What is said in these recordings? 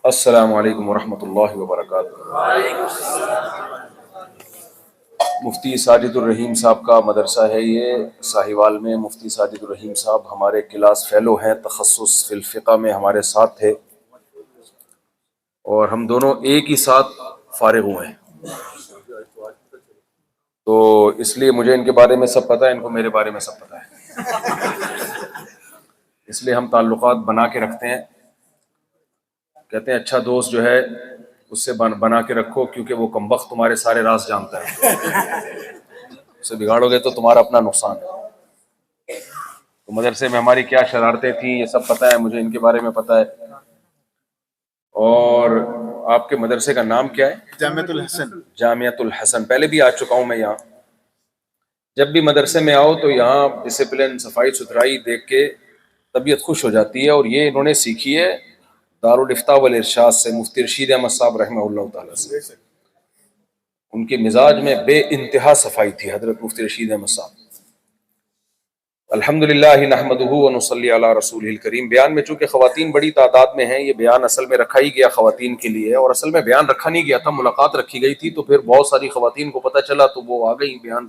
السلام علیکم ورحمۃ اللہ وبرکاتہ۔ مفتی ساجد الرحیم صاحب کا مدرسہ ہے یہ ساہیوال میں۔ مفتی ساجد الرحیم صاحب ہمارے کلاس فیلو ہیں، تخصص فی الفقہ میں ہمارے ساتھ تھے، اور ہم دونوں ایک ہی ساتھ فارغ ہوئے ہیں، تو اس لیے مجھے ان کے بارے میں سب پتہ ہے، ان کو میرے بارے میں سب پتہ ہے، اس لیے ہم تعلقات بنا کے رکھتے ہیں۔ کہتے ہیں اچھا دوست جو ہے اس سے بنا کے رکھو، کیونکہ وہ کمبخت تمہارے سارے راز جانتا ہے، اسے بگاڑو گے تو تمہارا اپنا نقصان ہے۔ تو مدرسے میں ہماری کیا شرارتیں تھیں یہ سب پتہ ہے مجھے، ان کے بارے میں پتہ ہے۔ اور آپ کے مدرسے کا نام کیا ہے؟ جامعۃ الحسن۔ جامعۃ الحسن، پہلے بھی آ چکا ہوں میں یہاں۔ جب بھی مدرسے میں آؤ تو یہاں ڈسپلن، صفائی ستھرائی دیکھ کے طبیعت خوش ہو جاتی ہے، اور یہ انہوں نے سیکھی ہے دارالافتاء والارشاد سے، مفتی رشید احمد صاحب رحمہ اللہ تعالیٰ سے۔ ان کے مزاج میں بے انتہا صفائی تھی حضرت مفتی رشید احمد صاحب۔ الحمدللہ نحمدہ ونصلی علی رسولہ الکریم۔ بیان میں چونکہ خواتین بڑی تعداد میں ہیں، یہ بیان اصل میں رکھا ہی گیا خواتین کے لیے، اور اصل میں بیان رکھا نہیں گیا تھا، ملاقات رکھی گئی تھی، تو پھر بہت ساری خواتین کو پتہ چلا تو وہ آ گئی بیان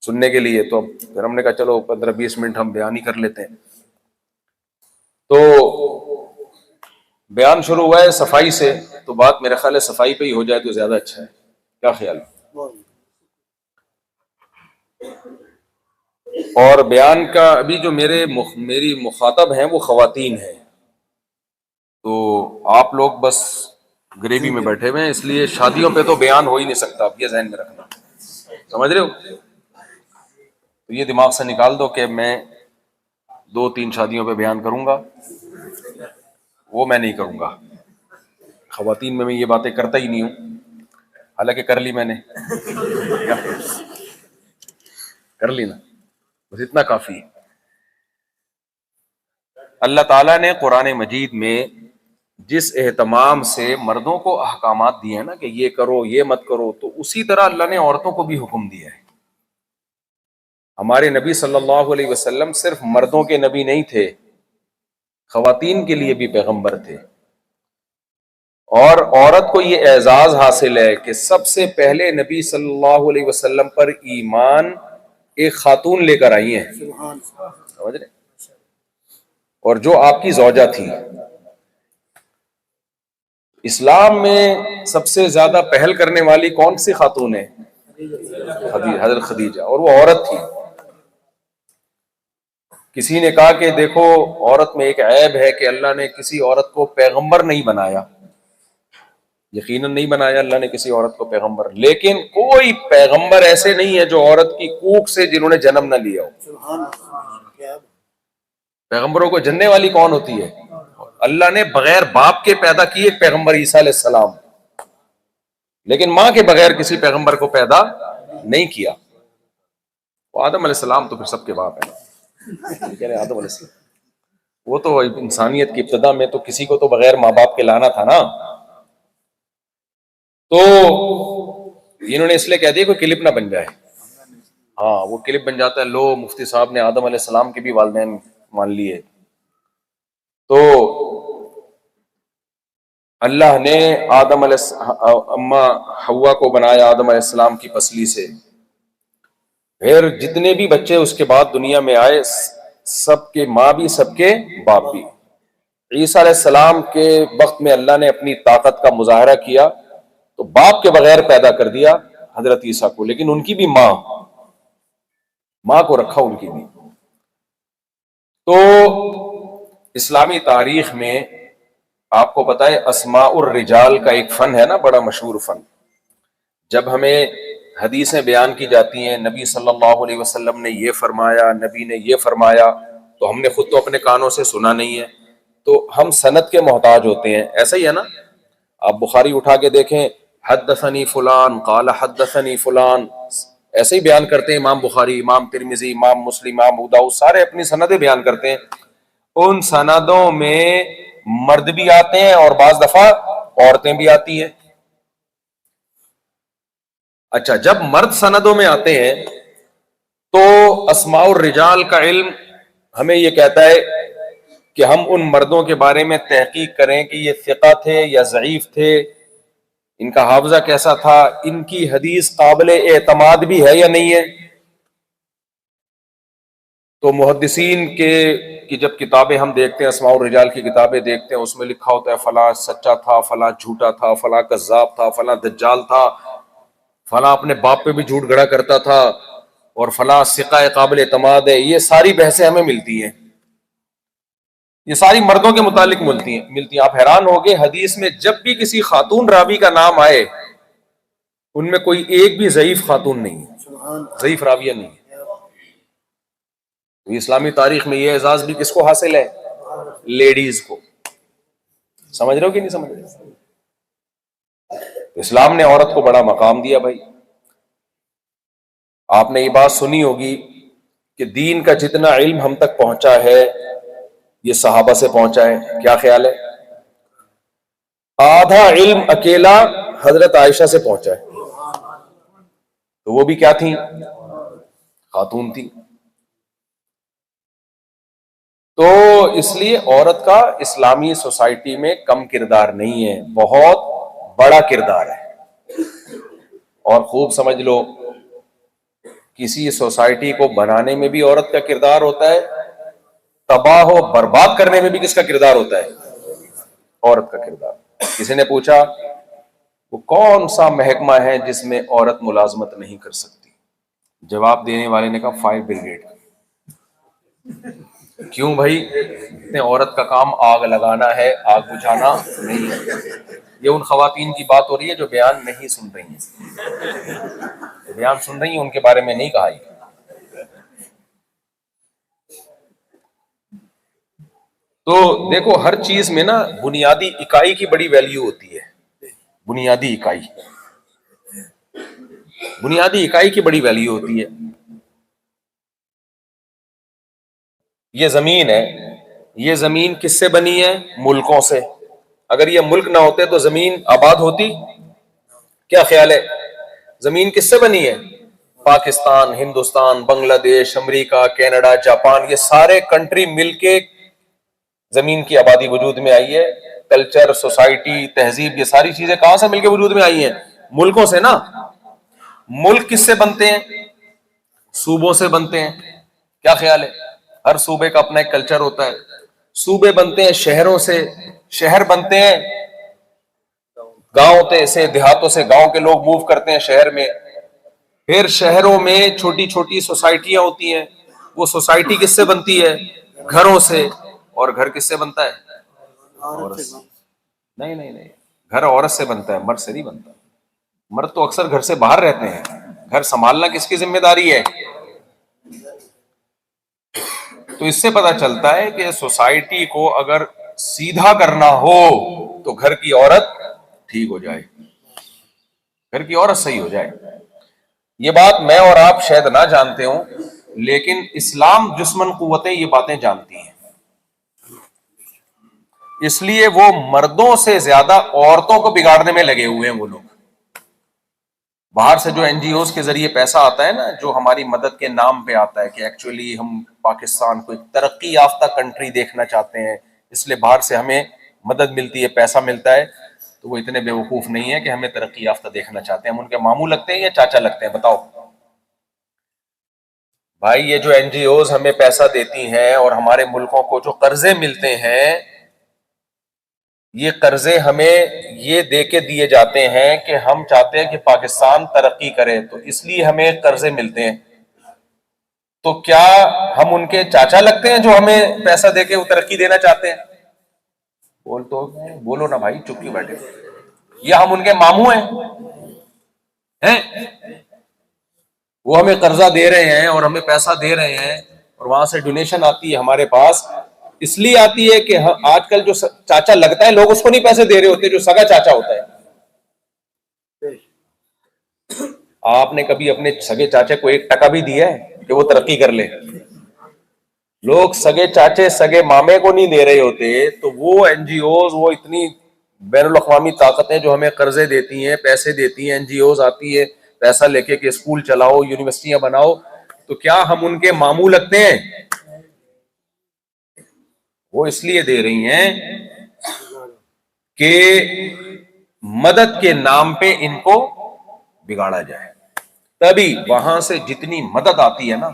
سننے کے لیے، تو پھر ہم نے کہا چلو 15-20 منٹ ہم بیان ہی کر لیتے ہیں۔ تو بیان شروع ہوا ہے صفائی سے، تو بات میرے خیال ہے صفائی پہ ہی ہو جائے تو زیادہ اچھا ہے، کیا خیال ہے؟ اور بیان کا ابھی جو میری مخاطب ہیں وہ خواتین ہیں، تو آپ لوگ بس گریوی میں بیٹھے ہوئے ہیں، اس لیے شادیوں پہ تو بیان ہو ہی نہیں سکتا، آپ یہ ذہن میں رکھنا، سمجھ رہے ہو؟ تو یہ دماغ سے نکال دو کہ میں 2-3 شادیوں پہ بیان کروں گا، وہ میں نہیں کروں گا۔ خواتین میں یہ باتیں کرتا ہی نہیں ہوں، حالانکہ کر لی میں نے، کر لی نا، بس اتنا کافی ہے۔ اللہ تعالیٰ نے قرآن مجید میں جس اہتمام سے مردوں کو احکامات دیے ہیں نا کہ یہ کرو یہ مت کرو، تو اسی طرح اللہ نے عورتوں کو بھی حکم دیا ہے۔ ہمارے نبی صلی اللہ علیہ وسلم صرف مردوں کے نبی نہیں تھے، خواتین کے لیے بھی پیغمبر تھے، اور عورت کو یہ اعزاز حاصل ہے کہ سب سے پہلے نبی صلی اللہ علیہ وسلم پر ایمان ایک خاتون لے کر آئی ہیں، سمجھ رہے؟ اور جو آپ کی زوجہ تھی۔ اسلام میں سب سے زیادہ پہل کرنے والی کون سی خاتون ہے؟ حضرت خدیجہ، اور وہ عورت تھی۔ کسی نے کہا کہ دیکھو عورت میں ایک عیب ہے کہ اللہ نے کسی عورت کو پیغمبر نہیں بنایا، یقیناً نہیں بنایا اللہ نے کسی عورت کو پیغمبر، لیکن کوئی پیغمبر ایسے نہیں ہے جو عورت کی کوکھ سے جنہوں نے جنم نہ لیا ہو۔ پیغمبروں کو جننے والی کون ہوتی ہے؟ اللہ نے بغیر باپ کے پیدا کیے پیغمبر عیسیٰ علیہ السلام، لیکن ماں کے بغیر کسی پیغمبر کو پیدا نہیں کیا۔ وہ آدم علیہ السلام تو پھر سب کے باپ ہیں، کہہ رہے آدم علیہ السلام، وہ تو انسانیت کی ابتدا میں تو کسی کو تو بغیر ماں باپ کے لانا تھا نا، تو انہوں نے اس لیے کہہ دیا کوئی کلپ نہ بن جائے۔ ہاں وہ کلپ بن جاتا ہے، لو مفتی صاحب نے آدم علیہ السلام کے بھی والدین مان لیے۔ تو اللہ نے اماں حوا کو بنایا آدم علیہ السلام کی پسلی سے، پھر جتنے بھی بچے اس کے بعد دنیا میں آئے سب کے ماں بھی سب کے باپ بھی۔ عیسیٰ علیہ السلام کے وقت میں اللہ نے اپنی طاقت کا مظاہرہ کیا تو باپ کے بغیر پیدا کر دیا حضرت عیسیٰ کو، لیکن ان کی بھی ماں کو رکھا ان کی بھی۔ تو اسلامی تاریخ میں آپ کو پتہ ہے اسماء الرجال کا ایک فن ہے نا، بڑا مشہور فن۔ جب ہمیں حدیثیں بیان کی جاتی ہیں نبی صلی اللہ علیہ وسلم نے یہ فرمایا، نبی نے یہ فرمایا، تو ہم نے خود تو اپنے کانوں سے سنا نہیں ہے، تو ہم سند کے محتاج ہوتے ہیں۔ ایسا ہی ہے نا، آپ بخاری اٹھا کے دیکھیں، حدثنی فلان قال حدثنی فلان، ایسے ہی بیان کرتے ہیں امام بخاری، امام ترمذی، امام مسلم، امام ابو داؤد، سارے اپنی سندیں بیان کرتے ہیں۔ ان سندوں میں مرد بھی آتے ہیں اور بعض دفعہ عورتیں بھی آتی ہیں۔ اچھا، جب مرد سندوں میں آتے ہیں تو اسماء الرجال کا علم ہمیں یہ کہتا ہے کہ ہم ان مردوں کے بارے میں تحقیق کریں کہ یہ ثقہ تھے یا ضعیف تھے، ان کا حافظہ کیسا تھا، ان کی حدیث قابل اعتماد بھی ہے یا نہیں ہے. تو محدثین کی جب کتابیں ہم دیکھتے ہیں، اسماء الرجال کی کتابیں دیکھتے ہیں، اس میں لکھا ہوتا ہے فلاں سچا تھا، فلاں جھوٹا تھا، فلاں کذاب تھا، فلاں دجال تھا، فلاں اپنے باپ پہ بھی جھوٹ گھڑا کرتا تھا، اور فلاں ثقہ قابل اعتماد ہے. یہ ساری بحثیں ہمیں ملتی ہیں، یہ ساری مردوں کے متعلق ملتی ہیں. آپ حیران ہوگے حدیث میں جب بھی کسی خاتون راوی کا نام آئے، ان میں کوئی ایک بھی ضعیف خاتون نہیں ہے، ضعیف راویہ نہیں ہے. تو اسلامی تاریخ میں یہ اعزاز بھی کس کو حاصل ہے؟ لیڈیز کو. سمجھ رہے ہو کہ نہیں سمجھ رہے؟ اسلام نے عورت کو بڑا مقام دیا بھائی. آپ نے یہ بات سنی ہوگی کہ دین کا جتنا علم ہم تک پہنچا ہے یہ صحابہ سے پہنچا ہے. کیا خیال ہے؟ آدھا علم اکیلا حضرت عائشہ سے پہنچا ہے. تو وہ بھی کیا تھیں؟ خاتون تھی. تو اس لیے عورت کا اسلامی سوسائٹی میں کم کردار نہیں ہے، بہت بڑا کردار ہے. اور خوب سمجھ لو، کسی سوسائٹی کو بنانے میں بھی عورت کا کردار ہوتا ہے، تباہ و برباد کرنے میں بھی کس کا کردار ہوتا ہے؟ عورت کا کردار. کسی نے پوچھا وہ کون سا محکمہ ہے جس میں عورت ملازمت نہیں کر سکتی؟ جواب دینے والے نے کہا فائر بریگیڈ. کیوں بھائی؟ عورت کا کام آگ لگانا ہے، آگ بجھانا نہیں ہے. یہ ان خواتین کی بات ہو رہی ہے جو بیان نہیں سن رہی ہیں. بیان سن رہی ہیں ان کے بارے میں نہیں کہا. تو دیکھو ہر چیز میں نا بنیادی اکائی کی بڑی ویلیو ہوتی ہے. بنیادی اکائی کی بڑی ویلیو ہوتی ہے. یہ زمین ہے، یہ زمین کس سے بنی ہے؟ ملکوں سے. اگر یہ ملک نہ ہوتے تو زمین آباد ہوتی؟ کیا خیال ہے؟ زمین کس سے بنی ہے؟ پاکستان، ہندوستان، بنگلہ دیش، امریکہ، کینیڈا، جاپان، یہ سارے کنٹری مل کے زمین کی آبادی وجود میں آئی ہے. کلچر، سوسائٹی، تہذیب، یہ ساری چیزیں کہاں سے مل کے وجود میں آئی ہیں؟ ملکوں سے نا. ملک کس سے بنتے ہیں؟ صوبوں سے بنتے ہیں. کیا خیال ہے؟ ہر صوبے کا اپنا ایک کلچر ہوتا ہے. صوبے بنتے ہیں شہروں سے، شہر بنتے ہیں گاؤں سے، دیہاتوں سے گاؤں کے لوگ موو کرتے ہیں شہر میں. پھر شہروں میں چھوٹی چھوٹی سوسائٹیاں ہوتی ہیں. وہ سوسائٹی کس سے بنتی ہے؟ گھروں سے. اور گھر کس سے بنتا ہے؟ عورت سے. نہیں، گھر عورت سے بنتا ہے، مرد سے نہیں بنتا. مرد تو اکثر گھر سے باہر رہتے ہیں. گھر سنبھالنا کس کی ذمہ داری ہے؟ تو اس سے پتا چلتا ہے کہ سوسائٹی کو اگر سیدھا کرنا ہو تو گھر کی عورت ٹھیک ہو جائے، گھر کی عورت صحیح ہو جائے. یہ بات میں اور آپ شاید نہ جانتے ہوں، لیکن اسلام جسمن قوتیں یہ باتیں جانتی ہیں. اس لیے وہ مردوں سے زیادہ عورتوں کو بگاڑنے میں لگے ہوئے ہیں. وہ لوگ باہر سے جو این جی اوز کے ذریعے پیسہ آتا ہے نا، جو ہماری مدد کے نام پہ آتا ہے کہ ایکچولی ہم پاکستان کو ایک ترقی یافتہ کنٹری دیکھنا چاہتے ہیں، اس لیے باہر سے ہمیں مدد ملتی ہے، پیسہ ملتا ہے. تو وہ اتنے بیوقوف نہیں ہے کہ ہمیں ترقی یافتہ دیکھنا چاہتے ہیں. ہم ان کے ماموں لگتے ہیں یا چاچا لگتے ہیں؟ بتاؤ بھائی. یہ جو این جی اوز ہمیں پیسہ دیتی ہیں اور ہمارے ملکوں کو جو قرضے ملتے ہیں، یہ قرضے ہمیں یہ دے کے دیے جاتے ہیں کہ ہم چاہتے ہیں کہ پاکستان ترقی کرے، تو اس لیے ہمیں قرضے ملتے ہیں. تو کیا ہم ان کے چاچا لگتے ہیں جو ہمیں پیسہ دے کے وہ ترقی دینا چاہتے ہیں؟ بولو نا بھائی، چپ کیوں بیٹھے؟ یا ہم ان کے ماموں ہیں؟ وہ ہمیں قرضہ دے رہے ہیں اور ہمیں پیسہ دے رہے ہیں، اور وہاں سے ڈونیشن آتی ہے ہمارے پاس. اس لیے آتی ہے کہ آج کل جو چاچا لگتا ہے لوگ اس کو نہیں پیسے دے رہے ہوتے جو سگا چاچا ہوتا ہے. آپ نے کبھی اپنے سگے چاچے کو 1 ٹکا بھی دیا ہے کہ وہ ترقی کر لے؟ لوگ سگے چاچے سگے مامے کو نہیں دے رہے ہوتے. تو وہ این جی اوز، وہ اتنی بین الاقوامی طاقتیں جو ہمیں قرضے دیتی ہیں، پیسے دیتی ہیں، این جی اوز آتی ہے پیسہ لے کے کہ اسکول چلاؤ، یونیورسٹیاں بناؤ، تو کیا ہم ان کے ماموں لگتے ہیں؟ وہ اس لیے دے رہی ہیں کہ مدد کے نام پہ ان کو بگاڑا جائے. تبھی وہاں سے جتنی مدد آتی ہے نا،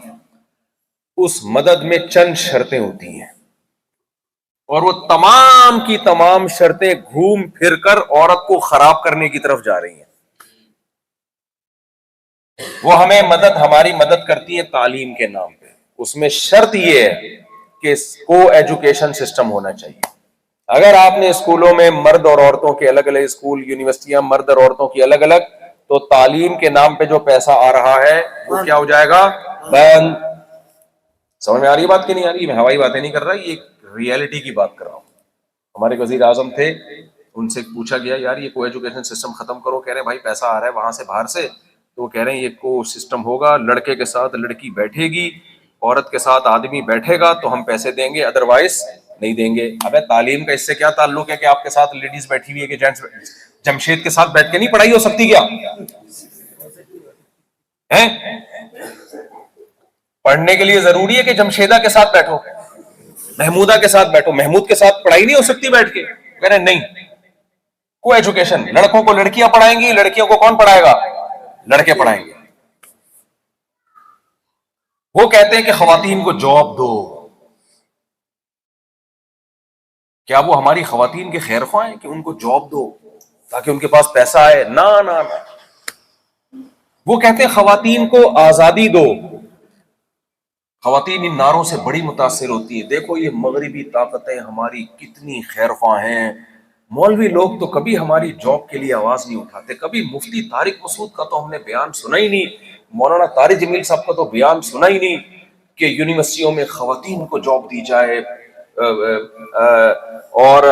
اس مدد میں چند شرطیں ہوتی ہیں، اور وہ تمام کی تمام شرطیں گھوم پھر کر عورت کو خراب کرنے کی طرف جا رہی ہیں. وہ ہماری مدد کرتی ہے تعلیم کے نام پہ. اس میں شرط یہ ہے کہ کو ایجوکیشن سسٹم ہونا چاہیے. اگر آپ نے اسکولوں میں مرد اور عورتوں کے الگ الگ اسکول، یونیورسٹیاں مرد اور عورتوں کی الگ الگ، تو تعلیم کے نام پہ جو پیسہ آ رہا ہے وہ کیا ہو جائے گا؟ بند. سمجھ میں آ رہی ہے بات کہ نہیں آ رہی؟ میں ہوائی باتیں نہیں کر رہا، یہ ریئلٹی کی بات کر رہا ہوں. ہمارے وزیر اعظم تھے، ان سے پوچھا گیا یار یہ کو ایجوکیشن سسٹم ختم کرو. کہہ رہے ہیں بھائی پیسہ آ رہا ہے وہاں سے باہر سے، تو وہ کہہ رہے ہیں یہ کو سسٹم ہوگا، لڑکے کے ساتھ لڑکی بیٹھے گی، عورت کے ساتھ آدمی بیٹھے گا تو ہم پیسے دیں گے، ادروائز نہیں دیں گے. ابے تعلیم کا اس سے کیا تعلق ہے کہ آپ کے ساتھ لیڈیز بیٹھی ہوئی ہے کہ جینٹس؟ جمشید کے ساتھ بیٹھ کے نہیں پڑھائی ہو سکتی کیا؟ پڑھنے کے لیے ضروری ہے کہ جمشیدہ کے ساتھ بیٹھو، محمودہ کے ساتھ بیٹھو؟ محمود کے ساتھ پڑھائی نہیں ہو سکتی بیٹھ کے؟ کہہ رہے نہیں، کو ایجوکیشن، لڑکوں کو لڑکیاں پڑھائیں گی، لڑکیوں کو کون پڑھائے گا؟ لڑکے پڑھائیں گے. وہ کہتے ہیں کہ خواتین کو جاب دو. کیا وہ ہماری خواتین کے خیر خواہ ہیں کہ ان کو جاب دو تاکہ ان کے پاس پیسہ آئے؟ نہ نہ نہ. وہ کہتے ہیں خواتین کو آزادی دو. خواتین ان نعروں سے بڑی متاثر ہوتی ہے. دیکھو یہ مغربی طاقتیں ہماری کتنی خیر خواہ ہیں. مولوی لوگ تو کبھی ہماری جاب کے لیے آواز نہیں اٹھاتے. کبھی مفتی طارق مسعود کا تو ہم نے بیان سنا ہی نہیں، مولانا طارق جمیل صاحب کا تو بیان سنا ہی نہیں کہ یونیورسٹیوں میں خواتین کو جاب دی جائے، اور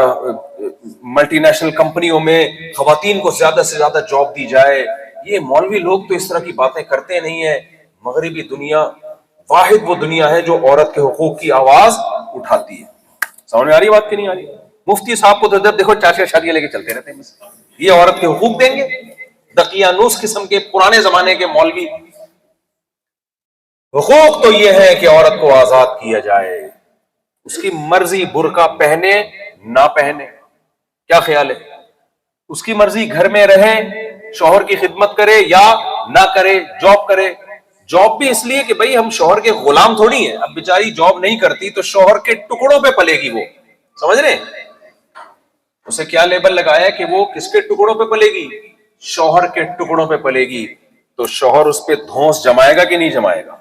ملٹی نیشنل کمپنیوں میں خواتین کو زیادہ سے زیادہ جاب دی جائے. یہ مولوی لوگ تو اس طرح کی باتیں کرتے نہیں ہیں. مغربی دنیا واحد وہ دنیا ہے جو عورت کے حقوق کی آواز اٹھاتی ہے. سمجھ میں آ رہی بات کہ نہیں آ رہی؟ مفتی صاحب کو تو ادھر دیکھو 4 شادیاں لے کے چلتے رہتے ہیں، یہ عورت کے حقوق دیں گے؟ دقیانوس قسم کے پرانے زمانے کے مولوی. حقوق تو یہ ہے کہ عورت کو آزاد کیا جائے، اس کی مرضی برقع پہنے نہ پہنے. کیا خیال ہے؟ اس کی مرضی گھر میں رہے، شوہر کی خدمت کرے یا نہ کرے، جاب کرے. جاب بھی اس لیے کہ بھئی ہم شوہر کے غلام تھوڑی ہیں. اب بیچاری جاب نہیں کرتی تو شوہر کے ٹکڑوں پہ پلے گی. وہ سمجھ رہے ہیں اسے کیا لیبل لگایا کہ وہ کس کے ٹکڑوں پہ پلے گی؟ شوہر کے ٹکڑوں پہ پلے گی. تو شوہر اس پہ دھونس جمائے گا کہ نہیں جمائے گا؟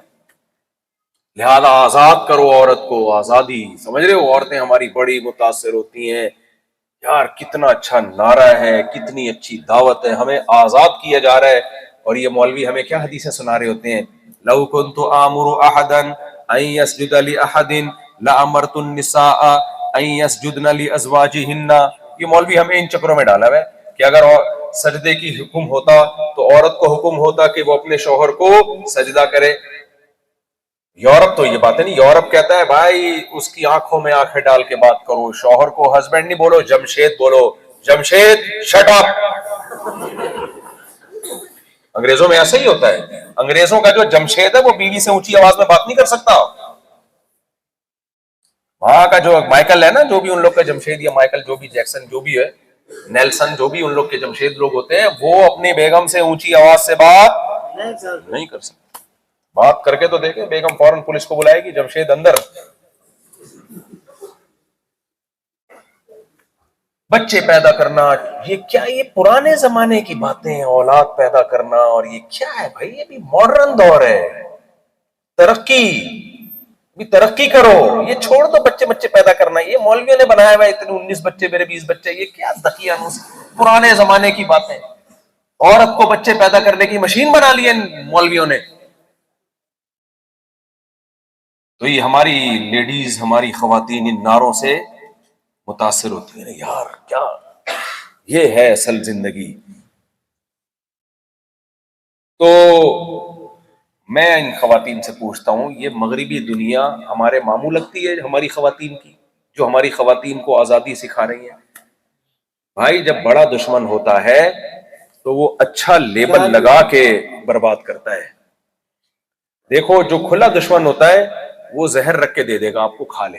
لہذا آزاد کرو عورت کو، آزادی. سمجھ رہے ہو؟ عورتیں ہماری بڑی متاثر ہوتی ہیں. یار کتنا اچھا نعرہ ہے، کتنی اچھی دعوت ہے، ہمیں آزاد کیا جا رہا ہے. اور یہ مولوی ہمیں کیا حدیثیں سنا رہے ہوتے ہیں؟ لو كنت آمر احدا ان يسجد لاحد لامرت النساء ان يسجدن لازواجهن. یہ مولوی ہمیں ان چکروں میں ڈالا ہے کہ اگر سجدے کی حکم ہوتا تو عورت کو حکم ہوتا کہ وہ اپنے شوہر کو سجدہ کرے. یورپ تو یہ بات ہے نہیں. یورپ کہتا ہے بھائی اس کی آنکھوں میں آنکھیں ڈال کے بات کرو، شوہر کو ہسبینڈ نہیں بولو، جمشید بولو. Jamshed shut up. انگریزوں میں ایسا ہی ہوتا ہے. انگریزوں کا جو جمشید ہے وہ بیوی سے اونچی آواز میں بات نہیں کر سکتا. وہاں کا جو مائیکل ہے نا، جو بھی ان لوگ کا جمشید، یا مائیکل جو بھی، جیکسن جو بھی ہے، نیلسن جو بھی ان لوگ کے جمشید لوگ ہوتے ہیں، وہ اپنی بیگم سے اونچی آواز سے بات نہیں کر سکتے. بات کر کے تو دیکھیں، بیگم فوراً پولیس کو بلائے گی، جمشید اندر. بچے پیدا کرنا، یہ کیا، یہ پرانے زمانے کی باتیں، اولاد پیدا کرنا، اور یہ کیا ہے بھائی؟ یہ بھی ماڈرن دور ہے. ترقی بھی ترقی کرو، یہ چھوڑ دو بچے پیدا کرنا. یہ مولویوں نے بنایا ہوا اتنے 19 بچے میرے 20 بچے، یہ کیا دقیانوس پرانے زمانے کی باتیں. عورت کو بچے پیدا کرنے کی مشین بنا لی ہے مولویوں نے. تو یہ ہماری لیڈیز، ہماری خواتین ان نعروں سے متاثر ہوتی ہیں. یار کیا یہ ہے اصل زندگی. تو میں ان خواتین سے پوچھتا ہوں، یہ مغربی دنیا ہمارے ماموں لگتی ہے ہماری خواتین کی، جو ہماری خواتین کو آزادی سکھا رہی ہیں؟ بھائی جب بڑا دشمن ہوتا ہے تو وہ اچھا لیبل لگا کے برباد کرتا ہے. دیکھو جو کھلا دشمن ہوتا ہے وہ زہر رکھ کے دے دے گا آپ کو، کھا لے.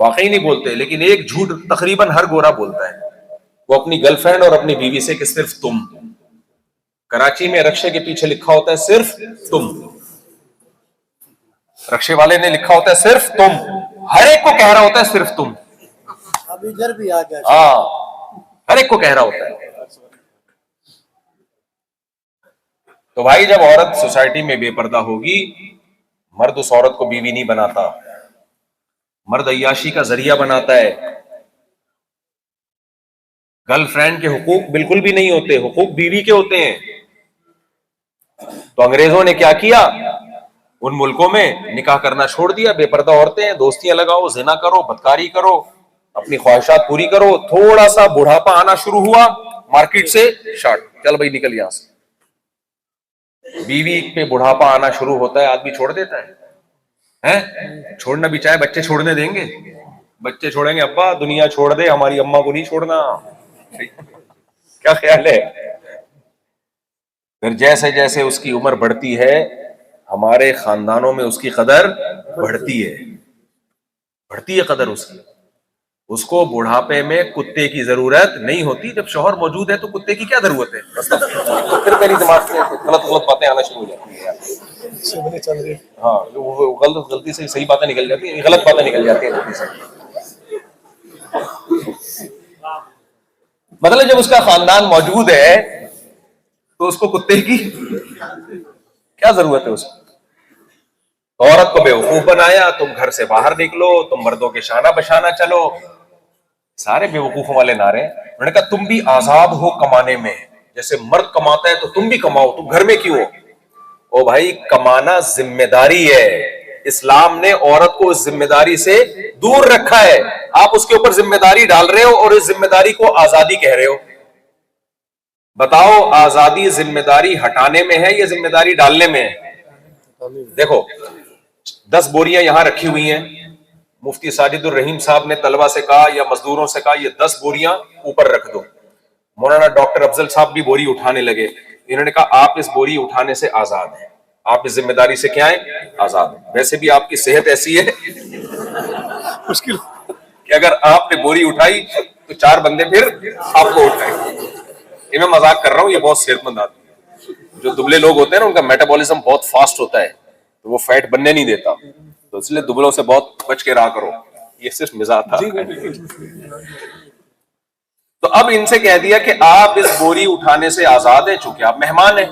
واقعی نہیں بولتے, لیکن ایک جھوٹ تقریباً ہر گورا بولتا ہے, وہ اپنی گرل فرینڈ اور اپنی بیوی سے کہ صرف تم. کراچی میں رکشے کے پیچھے لکھا ہوتا ہے صرف تم, رکشے والے نے لکھا ہوتا ہے صرف تم, ہر ایک کو کہہ رہا ہوتا ہے صرف تم. اب ادھر بھی آ گیا, ہاں ہر ایک کو کہہ رہا ہوتا ہے. تو بھائی جب عورت سوسائٹی میں بے پردہ ہوگی, مرد اس عورت کو بیوی نہیں بناتا, مرد عیاشی کا ذریعہ بناتا ہے. گرل فرینڈ کے حقوق بالکل بھی نہیں ہوتے, حقوق بیوی کے ہوتے ہیں. تو انگریزوں نے کیا کیا, ان ملکوں میں نکاح کرنا چھوڑ دیا, بے پردہ عورتیں ہیں, دوستیاں لگاؤ, زنا کرو, بدکاری کرو, اپنی خواہشات پوری کرو. تھوڑا سا بڑھاپا آنا شروع ہوا, مارکیٹ سے شارٹ, چل بھائی نکل یہاں سے. بیوی پہ بڑھاپا آنا شروع ہوتا ہے, آدمی چھوڑ دیتا ہے. چھوڑنا بھی چاہے بچے چھوڑنے دیں گے, بچے چھوڑیں گے, ابا دنیا چھوڑ دے, ہماری اماں کو نہیں چھوڑنا. کیا خیال ہے؟ پھر جیسے جیسے اس کی عمر بڑھتی ہے, ہمارے خاندانوں میں اس کی قدر بڑھتی ہے, بڑھتی ہے قدر اس کی. اس کو بڑھاپے میں کتے کی ضرورت نہیں ہوتی, جب شوہر موجود ہے تو کتے کی کیا ضرورت ہے. پھر میری دماغ میں غلط باتیں آنا شروع ہو جاتی ہیں. ہاں غلطی سے صحیح باتیں نکل جاتی ہیں, غلط باتیں نکل جاتی ہیں غلطی سے. مطلب جب اس کا خاندان موجود ہے تو اس کو کتے کی کیا ضرورت ہے. اس کو عورت کو بیوقوف بنایا, تم گھر سے باہر نکلو, تم مردوں کے شانہ بشانہ چلو, سارے بیوقوفوں والے نعرے. انہوں نے کہا تم بھی آزاد ہو کمانے میں, جیسے مرد کماتا ہے تو تم بھی کماؤ, تم گھر میں کیوں ہو. او بھائی کمانا ذمہ داری ہے, اسلام نے عورت کو اس ذمہ داری سے دور رکھا ہے. آپ اس کے اوپر ذمہ داری ڈال رہے ہو اور اس ذمہ داری کو آزادی کہہ رہے ہو. بتاؤ آزادی ذمہ داری ہٹانے میں ہے یا ذمہ داری ڈالنے میں ہے؟ دیکھو 10 بوریاں یہاں رکھی ہوئی ہیں, مفتی ساجد الرحیم صاحب نے طلبہ سے کہا یا مزدوروں سے کہا یہ 10 بوریاں اوپر رکھ دو. مولانا ڈاکٹر افضل صاحب بھی بوری اٹھانے لگے. انہوں نے کہا آپ اس بوری اٹھانے سے آزاد ہیں, آپ اس ذمہ داری سے کیا ہیں, آزاد ہیں. ویسے بھی آپ کی صحت ایسی ہے مشکل کہ اگر آپ نے بوری اٹھائی تو 4 بندے پھر آپ کو اٹھائیں. یہ میں مذاق کر رہا ہوں, یہ بہت صحت مند آدمی ہے. جو دبلے لوگ ہوتے ہیں نا ان کا میٹابولزم بہت فاسٹ ہوتا ہے, تو وہ فیٹ بننے نہیں دیتا, تو اس لیے دبلوں سے بہت بچ کے رہا کرو. یہ صرف مزاح تھا. تو اب ان سے کہہ دیا کہ آپ اس بوری اٹھانے سے آزاد ہیں, چونکہ آپ مہمان ہیں.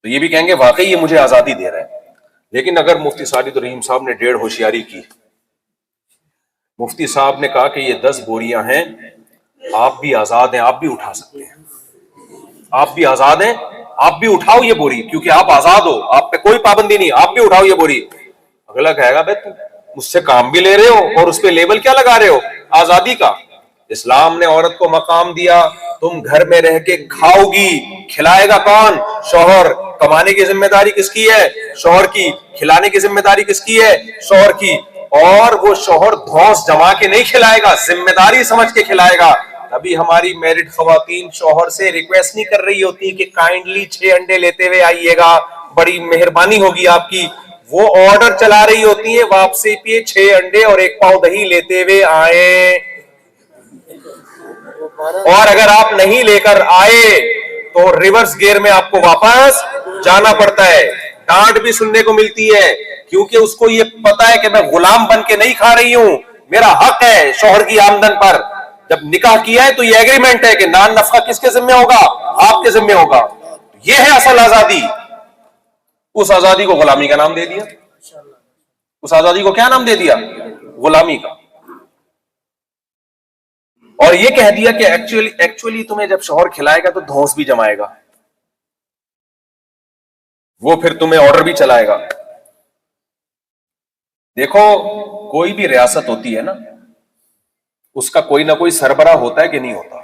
تو یہ بھی کہیں گے واقعی یہ مجھے آزادی دے رہا ہے. لیکن اگر مفتی ساجد الرحیم صاحب نے 1.5 ہوشیاری کی, مفتی صاحب نے کہا کہ یہ 10 بوریاں ہیں, آپ بھی آزاد ہیں, آپ بھی اٹھا سکتے ہیں, آپ بھی آزاد ہیں, آپ بھی اٹھاؤ یہ بوری, کیونکہ آپ آزاد ہو, آپ پہ کوئی پابندی نہیں, آپ بھی اٹھاؤ یہ بوری. اگلا کہے گا بھائی تم مجھ سے کام بھی لے رہے ہو اور اس پہ لیبل کیا لگا رہے ہو, آزادی کا. اسلام نے عورت کو مقام دیا, تم گھر میں رہ کے کھاؤ گی, کھلائے گا کون, شوہر. کمانے کی ذمہ داری کس کی ہے, شوہر کی. کھلانے کی ذمہ داری کس کی ہے, شوہر کی. اور وہ شوہر دھوس جما کے نہیں کھلائے گا, ذمہ داری سمجھ کے کھلائے گا. ابھی ہماری میرڈ خواتین شوہر سے ریکویسٹ نہیں کر رہی ہوتی کہ کائنڈلی 6 انڈے لیتے ہوئے آئیے گا, بڑی مہربانی ہوگی آپ کی. وہ آرڈر چلا رہی ہوتی ہیں واپسی پہ 6 انڈے اور 1 پاؤ دہی لیتے ہوئے آئیں. اور اگر آپ نہیں لے کر آئے تو ریورس گیئر میں آپ کو واپس جانا پڑتا ہے. ڈانٹ بھی سننے کو ملتی ہے, کیونکہ اس کو یہ پتا ہے کہ میں غلام بن کے نہیں کھا رہی ہوں, میرا حق ہے شوہر کی آمدن پر. جب نکاح کیا ہے تو یہ ایگریمنٹ ہے کہ نان نفقہ کس کے ذمہ ہوگا, آپ کے ذمہ ہوگا. یہ ہے اصل آزادی. اس آزادی کو غلامی کا نام دے دیا. اس آزادی کو کیا نام دے دیا, غلامی کا. اور یہ کہہ دیا کہ ایکچولی تمہیں جب شوہر کھلائے گا تو دھوس بھی جمائے گا, وہ پھر تمہیں آرڈر بھی چلائے گا. دیکھو کوئی بھی ریاست ہوتی ہے نا, اس کا کوئی نہ کوئی سربراہ ہوتا ہے کہ نہیں ہوتا.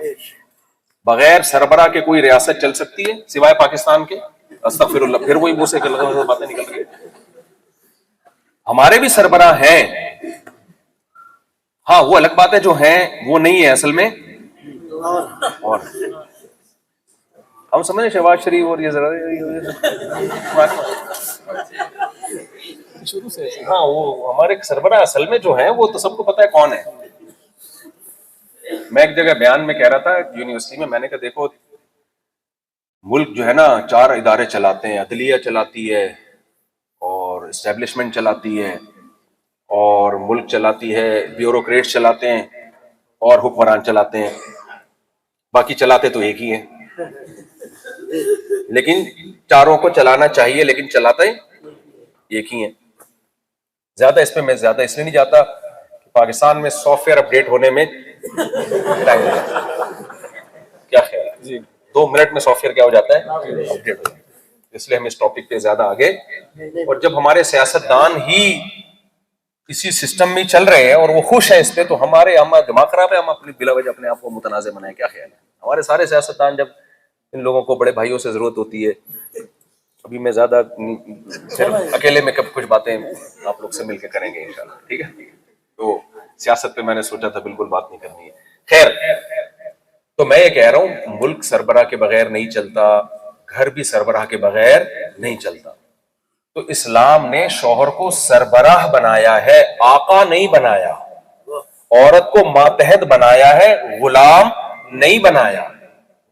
بغیر سربراہ کے کوئی ریاست چل سکتی ہے سوائے پاکستان کے؟ استغفر اللہ, پھر وہی منہ سے باتیں نکل رہی ہیں. ہمارے بھی سربراہ ہیں, ہاں وہ الگ بات ہے, جو ہیں وہ نہیں ہے اصل میں. اور ہم سمجھیں شہباز شریف اور یہ ذرا شروع سے ایسے. ہاں وہ ہمارے سربراہ اصل میں جو ہیں وہ تو سب کو پتا ہے کون ہے. میں ایک جگہ بیان میں کہہ رہا تھا یونیورسٹی میں نے کہا دیکھو ملک جو ہے نا 4 ادارے چلاتے ہیں, عدلیہ چلاتی ہے اور اسٹیبلشمنٹ چلاتی ہے اور ملک چلاتی ہے, بیوروکریٹس چلاتے ہیں اور حکمران چلاتے ہیں. باقی چلاتے تو ایک ہی ہیں, لیکن چاروں کو چلانا چاہیے لیکن چلاتے ایک ہی ہیں. زیادہ اس پہ میں زیادہ اس لیے نہیں جاتا کہ پاکستان میں سافٹ ویئر اپڈیٹ ہونے میں ٹائم لگتا ہے. کیا خیال ہے جی 2 منٹ میں سافٹ ویئر کیا ہو جاتا ہے اپڈیٹ ہو جاتا ہے. اس لیے ہم اس ٹاپک پہ زیادہ آگے, اور جب ہمارے سیاستدان ہی اسی سسٹم میں چل رہے ہیں اور وہ خوش ہیں اس پہ, تو ہمارے دماغ خراب ہے, ہم اپنی بلا وجہ اپنے آپ کو متنازع بنائیں. کیا خیال ہے؟ ہمارے سارے سیاستدان جب ان لوگوں کو بڑے بھائیوں سے ضرورت ہوتی ہے, ابھی میں زیادہ صرف اکیلے میں کب کچھ باتیں آپ لوگ سے مل کے کریں گے انشاءاللہ, ٹھیک ہے. تو سیاست پہ میں نے سوچا تھا بالکل بات نہیں کرنی ہے. خیر, تو میں یہ کہہ رہا ہوں ملک سربراہ کے بغیر نہیں چلتا, گھر بھی سربراہ کے بغیر نہیں چلتا. تو اسلام نے شوہر کو سربراہ بنایا ہے, آقا نہیں بنایا. عورت کو ماتحت بنایا ہے, غلام نہیں بنایا.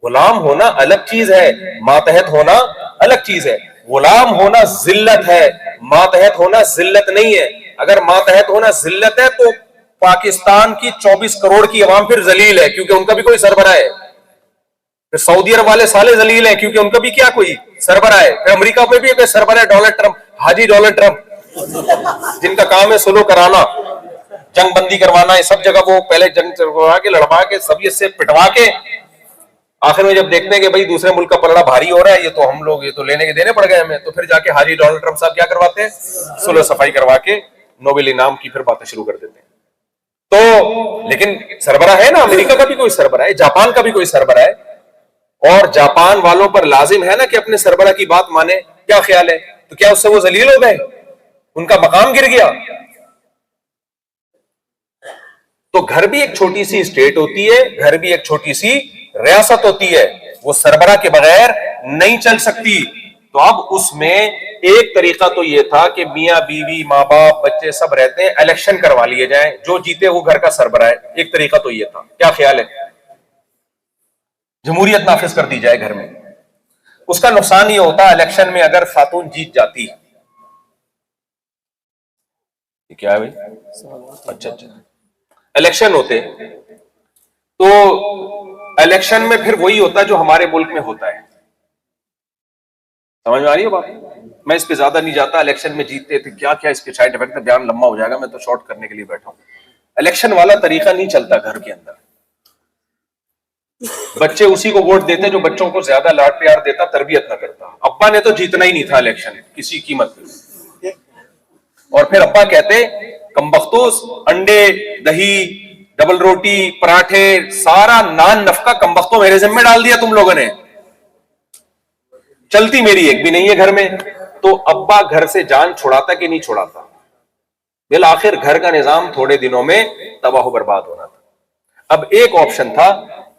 غلام ہونا الگ چیز ہے, ماتحت ہونا الگ چیز ہے. غلام ہونا ذلت ہے, ماتحت ہونا ذلت نہیں ہے. اگر ماتحت ہونا ذلت ہے تو پاکستان کی 24 کروڑ کی عوام پھر ذلیل ہے کیونکہ ان کا بھی کوئی سربراہ ہے. پھر سعودی عرب والے سالے ذلیل ہیں کیونکہ ان کا بھی کیا کوئی سربراہ ہے. پھر امریکہ میں بھی کوئی سربراہ ہے, ڈونلڈ ٹرمپ, حاجی ڈونلڈ ٹرمپ, جن کا کام ہے سلو کرانا, جنگ بندی کروانا. ہے سب جگہ وہ پہلے جنگ کروا کے لڑوا کے سب سے پٹوا کے آخر میں جب دیکھتے ہیں کہ بھائی دوسرے ملک کا پلڑا بھاری ہو رہا ہے, یہ تو ہم لوگ یہ تو لینے کے دینے پڑ گئے ہمیں, تو پھر جا کے حاجی ڈونلڈ ٹرمپ صاحب کیا کرواتے ہیں, صلح صفائی کروا کے نوبل انعام کی پھر باتیں شروع کر دیتے ہیں. تو لیکن سربراہ ہے نا, امریکہ کا بھی کوئی سربراہ ہے, جاپان کا بھی کوئی سربراہ ہے, اور جاپان والوں پر لازم ہے نا کہ اپنے سربراہ کی بات مانے. کیا خیال ہے؟ تو کیا اس سے وہ ذلیل ہو گئے, ان کا مقام گر گیا؟ تو گھر بھی ایک چھوٹی سی اسٹیٹ ہوتی ہے, گھر بھی ایک چھوٹی سی ریاست ہوتی ہے, وہ سربراہ کے بغیر نہیں چل سکتی. تو اب اس میں ایک طریقہ تو یہ تھا کہ میاں بیوی ماں باپ بچے سب رہتے ہیں, الیکشن کروا لیے جائیں, جو جیتے وہ گھر کا سربراہ ہے. ایک طریقہ تو یہ تھا. کیا خیال ہے؟ جمہوریت نافذ کر دی جائے گھر میں. اس کا نقصان یہ ہوتا الیکشن میں اگر خاتون جیت جاتی, یہ کیا ہے بھائی؟ اچھا الیکشن ہوتے تو الیکشن میں پھر وہی ہوتا جو ہمارے ملک میں ہوتا ہے. سمجھ میں آ رہی ہے بات؟ میں اس پہ زیادہ نہیں جاتا. الیکشن میں جیتتے تھے کیا کیا اس کے سائڈ افیکٹ, بیان لمبا ہو جائے گا, میں تو شارٹ کرنے کے لیے بیٹھا ہوں. الیکشن والا طریقہ نہیں چلتا گھر کے اندر. بچے اسی کو ووٹ دیتے جو بچوں کو زیادہ لاڈ پیار دیتا, تربیت نہ کرتا. ابا نے تو جیتنا ہی نہیں تھا الیکشن کسی قیمت پہ, اور پھر ابا کہتے کمبختوس, انڈے دہی ڈبل روٹی پراٹھے سارا نان نفقہ کمبختوں میرے ذمہ ڈال دیا تم لوگوں نے, چلتی میری ایک بھی نہیں ہے گھر میں. تو ابا گھر سے جان چھڑاتا کہ نہیں چھڑاتا؟ بالآخر گھر کا نظام تھوڑے دنوں میں تباہ و برباد ہونا تھا. اب ایک آپشن تھا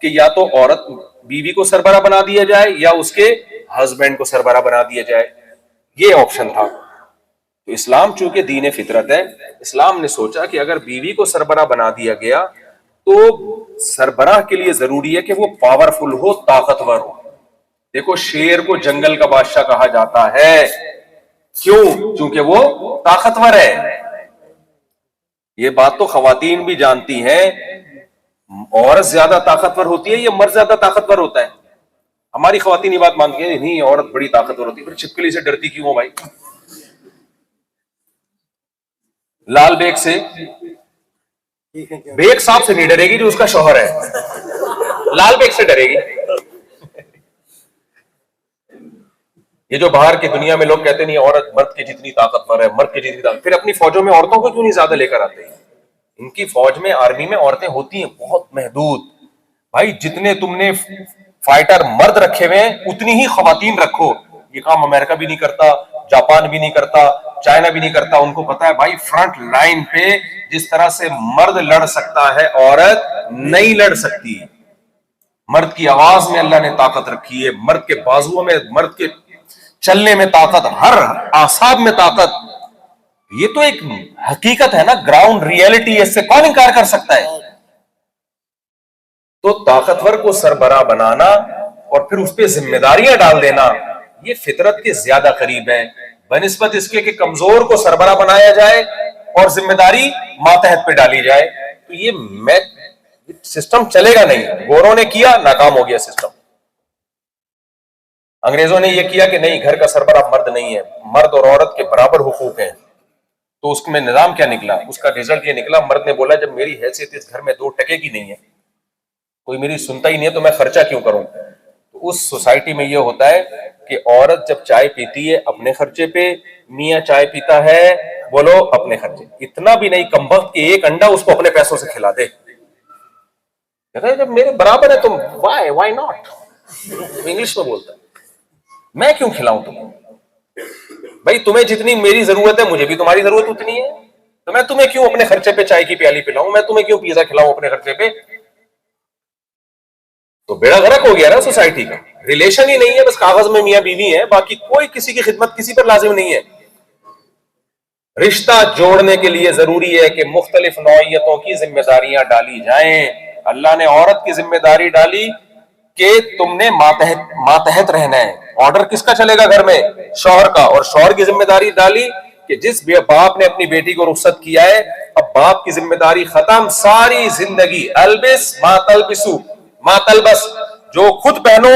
کہ یا تو عورت بیوی کو سربراہ بنا دیا جائے یا اس کے ہسبینڈ کو سربراہ بنا دیا جائے, یہ آپشن تھا. تو اسلام چونکہ دین فطرت ہے, اسلام نے سوچا کہ اگر بیوی کو سربراہ بنا دیا گیا تو سربراہ کے لیے ضروری ہے کہ وہ پاورفل ہو, طاقتور ہو. دیکھو شیر کو جنگل کا بادشاہ کہا جاتا ہے, کیوں؟ چونکہ وہ طاقتور ہے. یہ بات تو خواتین بھی جانتی ہیں, عورت زیادہ طاقتور ہوتی ہے یا مرد زیادہ طاقتور ہوتا ہے؟ ہماری خواتین یہ بات مانتی ہیں نہیں عورت بڑی طاقتور ہوتی ہے. پھر چھپکلی سے ڈرتی کیوں ہو بھائی؟ لال بیگ سے, بیگ صاحب سے نہیں ڈرے گی جو اس کا شوہر ہے, لال بیگ سے ڈرے گی. یہ جو باہر کی دنیا میں لوگ کہتے نہیں عورت مرد کی جتنی طاقتور ہے, مرد کی جتنی طاقت, پھر اپنی فوجوں میں عورتوں کو کیوں نہیں زیادہ لے کر آتے ہیں؟ ان کی فوج میں آرمی میں عورتیں ہوتی ہیں بہت محدود. بھائی جتنے تم نے فائٹر مرد رکھے ہوئے ہیں اتنی ہی خواتین رکھو. یہ کام امریکہ بھی نہیں کرتا, جاپان بھی نہیں کرتا, چائنا بھی نہیں کرتا. ان کو پتا ہے بھائی فرنٹ لائن پہ جس طرح سے مرد لڑ سکتا ہے عورت نہیں لڑ سکتی. مرد کی آواز میں اللہ نے طاقت رکھی ہے, مرد کے بازوؤں میں, مرد کے چلنے میں طاقت, ہر اعصاب میں طاقت. یہ تو ایک حقیقت ہے نا, گراؤنڈ ریئلٹی ہے, اس سے کون انکار کر سکتا ہے؟ تو طاقتور کو سربراہ بنانا اور پھر اس پہ ذمہ داریاں ڈال دینا, یہ فطرت کے زیادہ قریب ہے بنسبت اس کے کہ کمزور کو سربراہ بنایا جائے اور ذمہ داری ماتحت پہ ڈالی جائے. تو یہ سسٹم چلے گا نہیں. گوروں نے کیا, ناکام ہو گیا سسٹم. انگریزوں نے یہ کیا کہ نہیں, گھر کا سربراہ مرد نہیں ہے, مرد اور عورت کے برابر حقوق ہیں. تو اس میں نظام کیا نکلا؟ اس کا رزلٹ یہ نکلا, مرد نے بولا جب میری حیثیت اس گھر میں 2 ٹکے کی نہیں ہے, کوئی میری سنتا ہی نہیں ہے, تو میں خرچہ کیوں کروں؟ تو اس سوسائٹی میں یہ ہوتا ہے کہ عورت جب چائے پیتی ہے اپنے خرچے پہ, میاں چائے پیتا ہے بولو اپنے خرچے. اتنا بھی نہیں کمبخت کہ ایک انڈا اس کو اپنے پیسوں سے کھلا دے. کہتا ہے جب میرے برابر ہے تم, وائی ناٹ, انگلش میں بولتا ہے, میں کیوں کھلاؤں تم؟ بھائی تمہیں جتنی میری ضرورت ہے مجھے بھی تمہاری ضرورت اتنی ہے, تو میں تمہیں کیوں اپنے خرچے پہ چائے کی پیالی پلاؤں, میں تمہیں کیوں پیزا کھلاؤں اپنے خرچے پہ؟ تو بیڑا غرق ہو گیا نا سوسائٹی کا. ریلیشن ہی نہیں ہے, بس کاغذ میں میاں بیوی ہے, باقی کوئی کسی کی خدمت کسی پر لازم نہیں ہے. رشتہ جوڑنے کے لیے ضروری ہے کہ مختلف نوعیتوں کی ذمہ داریاں ڈالی جائیں. اللہ نے عورت کی ذمہ داری ڈالی کہ تم نے ماتحت رہنا ہے. آرڈر کس کا چلے گا گھر میں؟ شوہر کا. اور شوہر کی ذمہ داری ڈالی کہ جس باپ نے اپنی بیٹی کو رخصت کیا ہے, اب باپ کی ذمہ داری ختم. ساری زندگی البس ما تلبسو ما تلبس, جو خود پہنو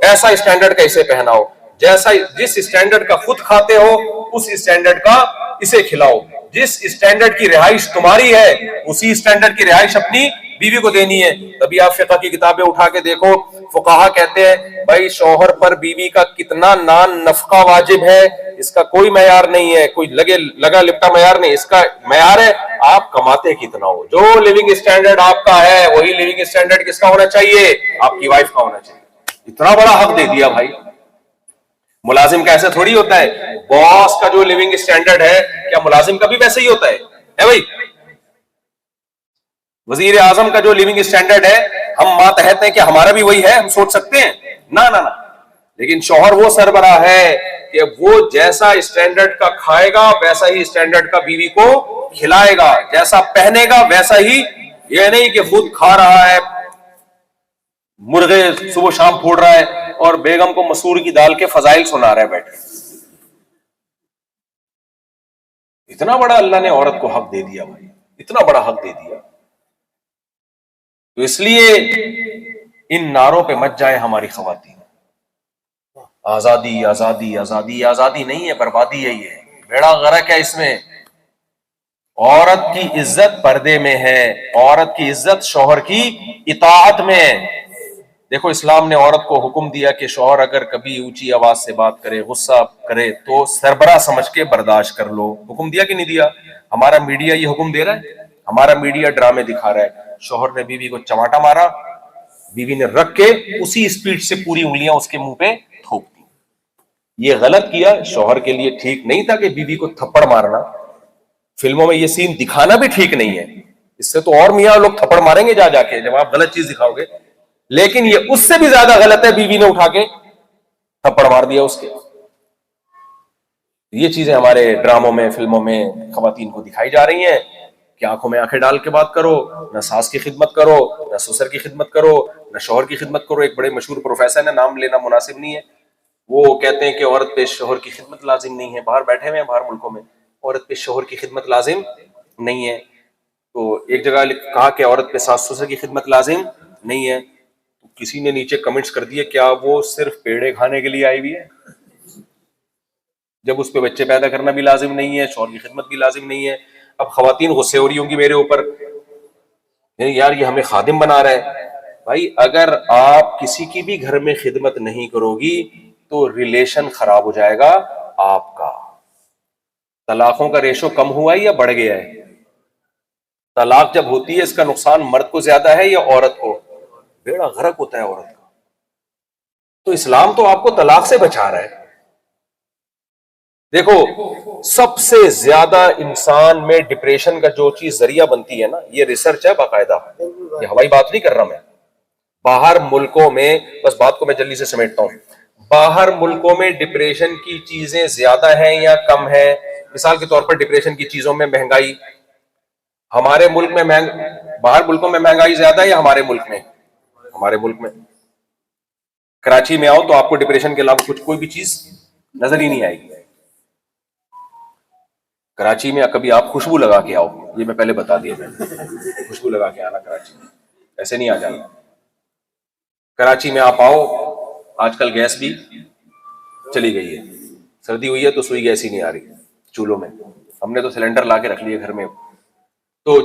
ایسا اسٹینڈرڈ کا اسے پہناؤ, جیسا جس اسٹینڈرڈ کا خود کھاتے ہو اس اسٹینڈرڈ کا اسے کھلاؤ. جس اسٹینڈرڈ کی رہائش تمہاری ہے اسی اسٹینڈرڈ کی رہائش اپنی بیوی کو دینی ہے. تبھی آپ فقہ کی کتابیں اٹھا کے دیکھو, فقہا کہتے ہیں بھائی شوہر پر بیوی کا کتنا نان نفقہ واجب ہے, اس کا کوئی معیار نہیں ہے, کوئی لگا لپٹا معیار نہیں. اس کا معیار ہے آپ کماتے کتنا ہو. جو لیونگ اسٹینڈرڈ آپ کا ہے وہی لیونگ اسٹینڈرڈ کس کا ہونا چاہیے؟ آپ کی وائف کا ہونا چاہیے. اتنا بڑا حق دے دیا بھائی. ملازم کا ایسا تھوڑی ہوتا ہے, باس کا جو لیونگ اسٹینڈرڈ ہے کیا ملازم کا بھی ویسے ہی ہوتا ہے بھائی؟ وزیر اعظم کا جو لیونگ اسٹینڈرڈ ہے ہم ماتحت ہیں کہ ہمارا بھی وہی ہے, ہم سوچ سکتے ہیں؟ نہ. لیکن شوہر وہ سربراہ ہے کہ وہ جیسا اسٹینڈرڈ کا کھائے گا ویسا ہی اسٹینڈرڈ کا بیوی کو کھلائے گا, جیسا پہنے گا ویسا ہی. یہ نہیں کہ خود کھا رہا ہے, مرغے صبح شام پھوڑ رہا ہے اور بیگم کو مسور کی دال کے فضائل سنا رہا ہے بیٹھ. اتنا بڑا اللہ نے عورت کو حق دے دیا بھائی, اتنا بڑا حق دے دیا. تو اس لیے ان نعروں پہ مت جائیں ہماری خواتین. آزادی آزادی آزادی, آزادی نہیں ہے, بربادی ہے. یہ بیڑا غرق ہے اس میں. عورت کی عزت پردے میں ہے, عورت کی عزت شوہر کی اطاعت میں ہے. دیکھو اسلام نے عورت کو حکم دیا کہ شوہر اگر کبھی اونچی آواز سے بات کرے, غصہ کرے, تو سربراہ سمجھ کے برداشت کر لو. حکم دیا کہ نہیں دیا؟ ہمارا میڈیا یہ حکم دے رہا ہے, ہمارا میڈیا ڈرامے دکھا رہا ہے. شوہر نے بیوی کو چماٹا مارا, بیوی نے رکھ کے اسی اسپیڈ سے پوری انگلیاں اس کے منہ پہ تھوک دی. یہ غلط کیا, شوہر کے لیے ٹھیک نہیں تھا کہ بیوی کو تھپڑ مارنا. فلموں میں یہ سین دکھانا بھی ٹھیک نہیں ہے, اس سے تو اور میاں لوگ تھپڑ ماریں گے جا کے جب آپ غلط چیز دکھاؤ گے. لیکن یہ اس سے بھی زیادہ غلط ہے, بیوی نے اٹھا کے تھپڑ مار دیا اس کے. یہ چیزیں ہمارے ڈراموں میں, فلموں میں خواتین کو دکھائی جا رہی ہیں کہ آنکھوں میں آنکھیں ڈال کے بات کرو, نہ ساس کی خدمت کرو, نہ سسر کی خدمت کرو, نہ شوہر کی خدمت کرو. ایک بڑے مشہور پروفیسر ہے, نام لینا مناسب نہیں ہے, وہ کہتے ہیں کہ عورت پہ شوہر کی خدمت لازم نہیں ہے. باہر بیٹھے ہوئے ہیں باہر ملکوں میں, عورت پہ شوہر کی خدمت لازم نہیں ہے. تو ایک جگہ کہا کہ عورت پہ ساس سسر کی خدمت لازم نہیں ہے. کسی نے نیچے کمنٹس کر دیے کیا وہ صرف پیڑے کھانے کے لیے آئی ہوئی ہے, جب اس پہ بچے پیدا کرنا بھی لازم نہیں ہے, شوہر کی خدمت بھی لازم نہیں ہے. اب خواتین غصے ہو رہی ہوں گی میرے اوپر, یار یہ ہمیں خادم بنا رہا ہے. بھائی اگر آپ کسی کی بھی گھر میں خدمت نہیں کرو گی تو ریلیشن خراب ہو جائے گا آپ کا. طلاقوں کا ریشو کم ہوا ہے یا بڑھ گیا ہے؟ طلاق جب ہوتی ہے اس کا نقصان مرد کو زیادہ ہے یا عورت کو؟ بیڑا غرق ہوتا ہے عورت کا. تو اسلام تو آپ کو طلاق سے بچا رہا ہے. دیکھو سب سے زیادہ انسان میں ڈپریشن کا جو چیز ذریعہ بنتی ہے نا, یہ ریسرچ ہے باقاعدہ, یہ ہوائی بات نہیں کر رہا میں. باہر ملکوں میں, بس بات کو میں جلدی سے سمیٹتا ہوں, باہر ملکوں میں ڈپریشن کی چیزیں زیادہ ہیں یا کم ہیں؟ مثال کے طور پر ڈپریشن کی چیزوں میں مہنگائی، ہمارے ملک میں باہر ملکوں میں مہنگائی زیادہ ہے یا ہمارے ملک میں؟ ہمارے ملک میں کراچی میں آؤ تو آپ کو ڈپریشن کے علاوہ کچھ کوئی بھی چیز نظر ہی نہیں آئے گی. کراچی میں کبھی آپ خوشبو لگا کے آؤ، یہ میں پہلے بتا دیا میں، خوشبو لگا کے آنا کراچی میں، ایسے نہیں آ جانا. کراچی میں آپ آؤ، آج کل گیس بھی چلی گئی ہے، سردی ہوئی ہے تو سوئی گیس ہی نہیں آ رہی چولہوں میں. ہم نے تو سلنڈر لا کے رکھ لیے گھر میں. تو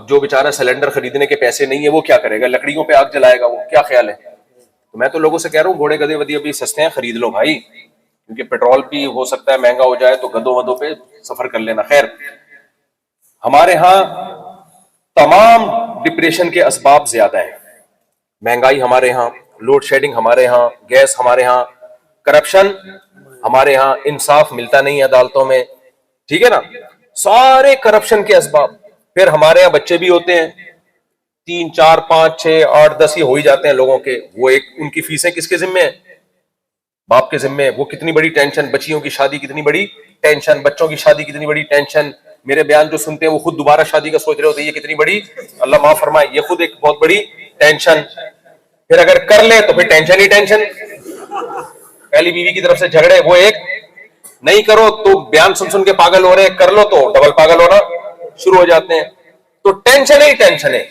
جو بیچارہ سلنڈر خریدنے کے پیسے نہیں ہے وہ کیا کرے گا؟ لکڑیوں پہ آگ جلائے گا. وہ کیا خیال ہے؟ تو میں تو لوگوں سے کہہ رہا ہوں گھوڑے گدھے ودی ابھی سستے ہیں، خرید لو بھائی، کیونکہ پیٹرول بھی ہو سکتا ہے مہنگا ہو جائے تو گدوں ودوں پہ سفر کر لینا. خیر، ہمارے ہاں تمام ڈپریشن کے اسباب زیادہ ہیں. مہنگائی ہمارے ہاں، لوڈ شیڈنگ ہمارے ہاں، گیس ہمارے ہاں، کرپشن ہمارے ہاں، انصاف ملتا نہیں ہے عدالتوں میں، ٹھیک ہے نا، سارے کرپشن کے اسباب. پھر ہمارے یہاں بچے بھی ہوتے ہیں 3 4 5 6 8 10 ہی ہو ہی جاتے ہیں لوگوں کے. وہ ایک ان کی فیسیں کس کے ذمے ہیں؟ باپ کے ذمے. وہ کتنی بڑی ٹینشن، بچیوں کی شادی کتنی بڑی ٹینشن، بچوں کی شادی کتنی بڑی ٹینشن. میرے بیان جو سنتے ہیں وہ خود دوبارہ شادی کا سوچ رہے ہوتے ہیں، یہ کتنی بڑی، اللہ معاف فرمائے، یہ خود ایک بہت بڑی ٹینشن. پھر اگر کر لے تو پھر ٹینشن ہی ٹینشن. پہلی بیوی کی طرف سے جھگڑے، وہ ایک، نہیں کرو تو بیان سن کے پاگل ہو رہے ہیں، کر لو تو ڈبل پاگل ہونا شروع ہو جاتے ہیں. تو ٹینشن ہی ٹینشن ہے.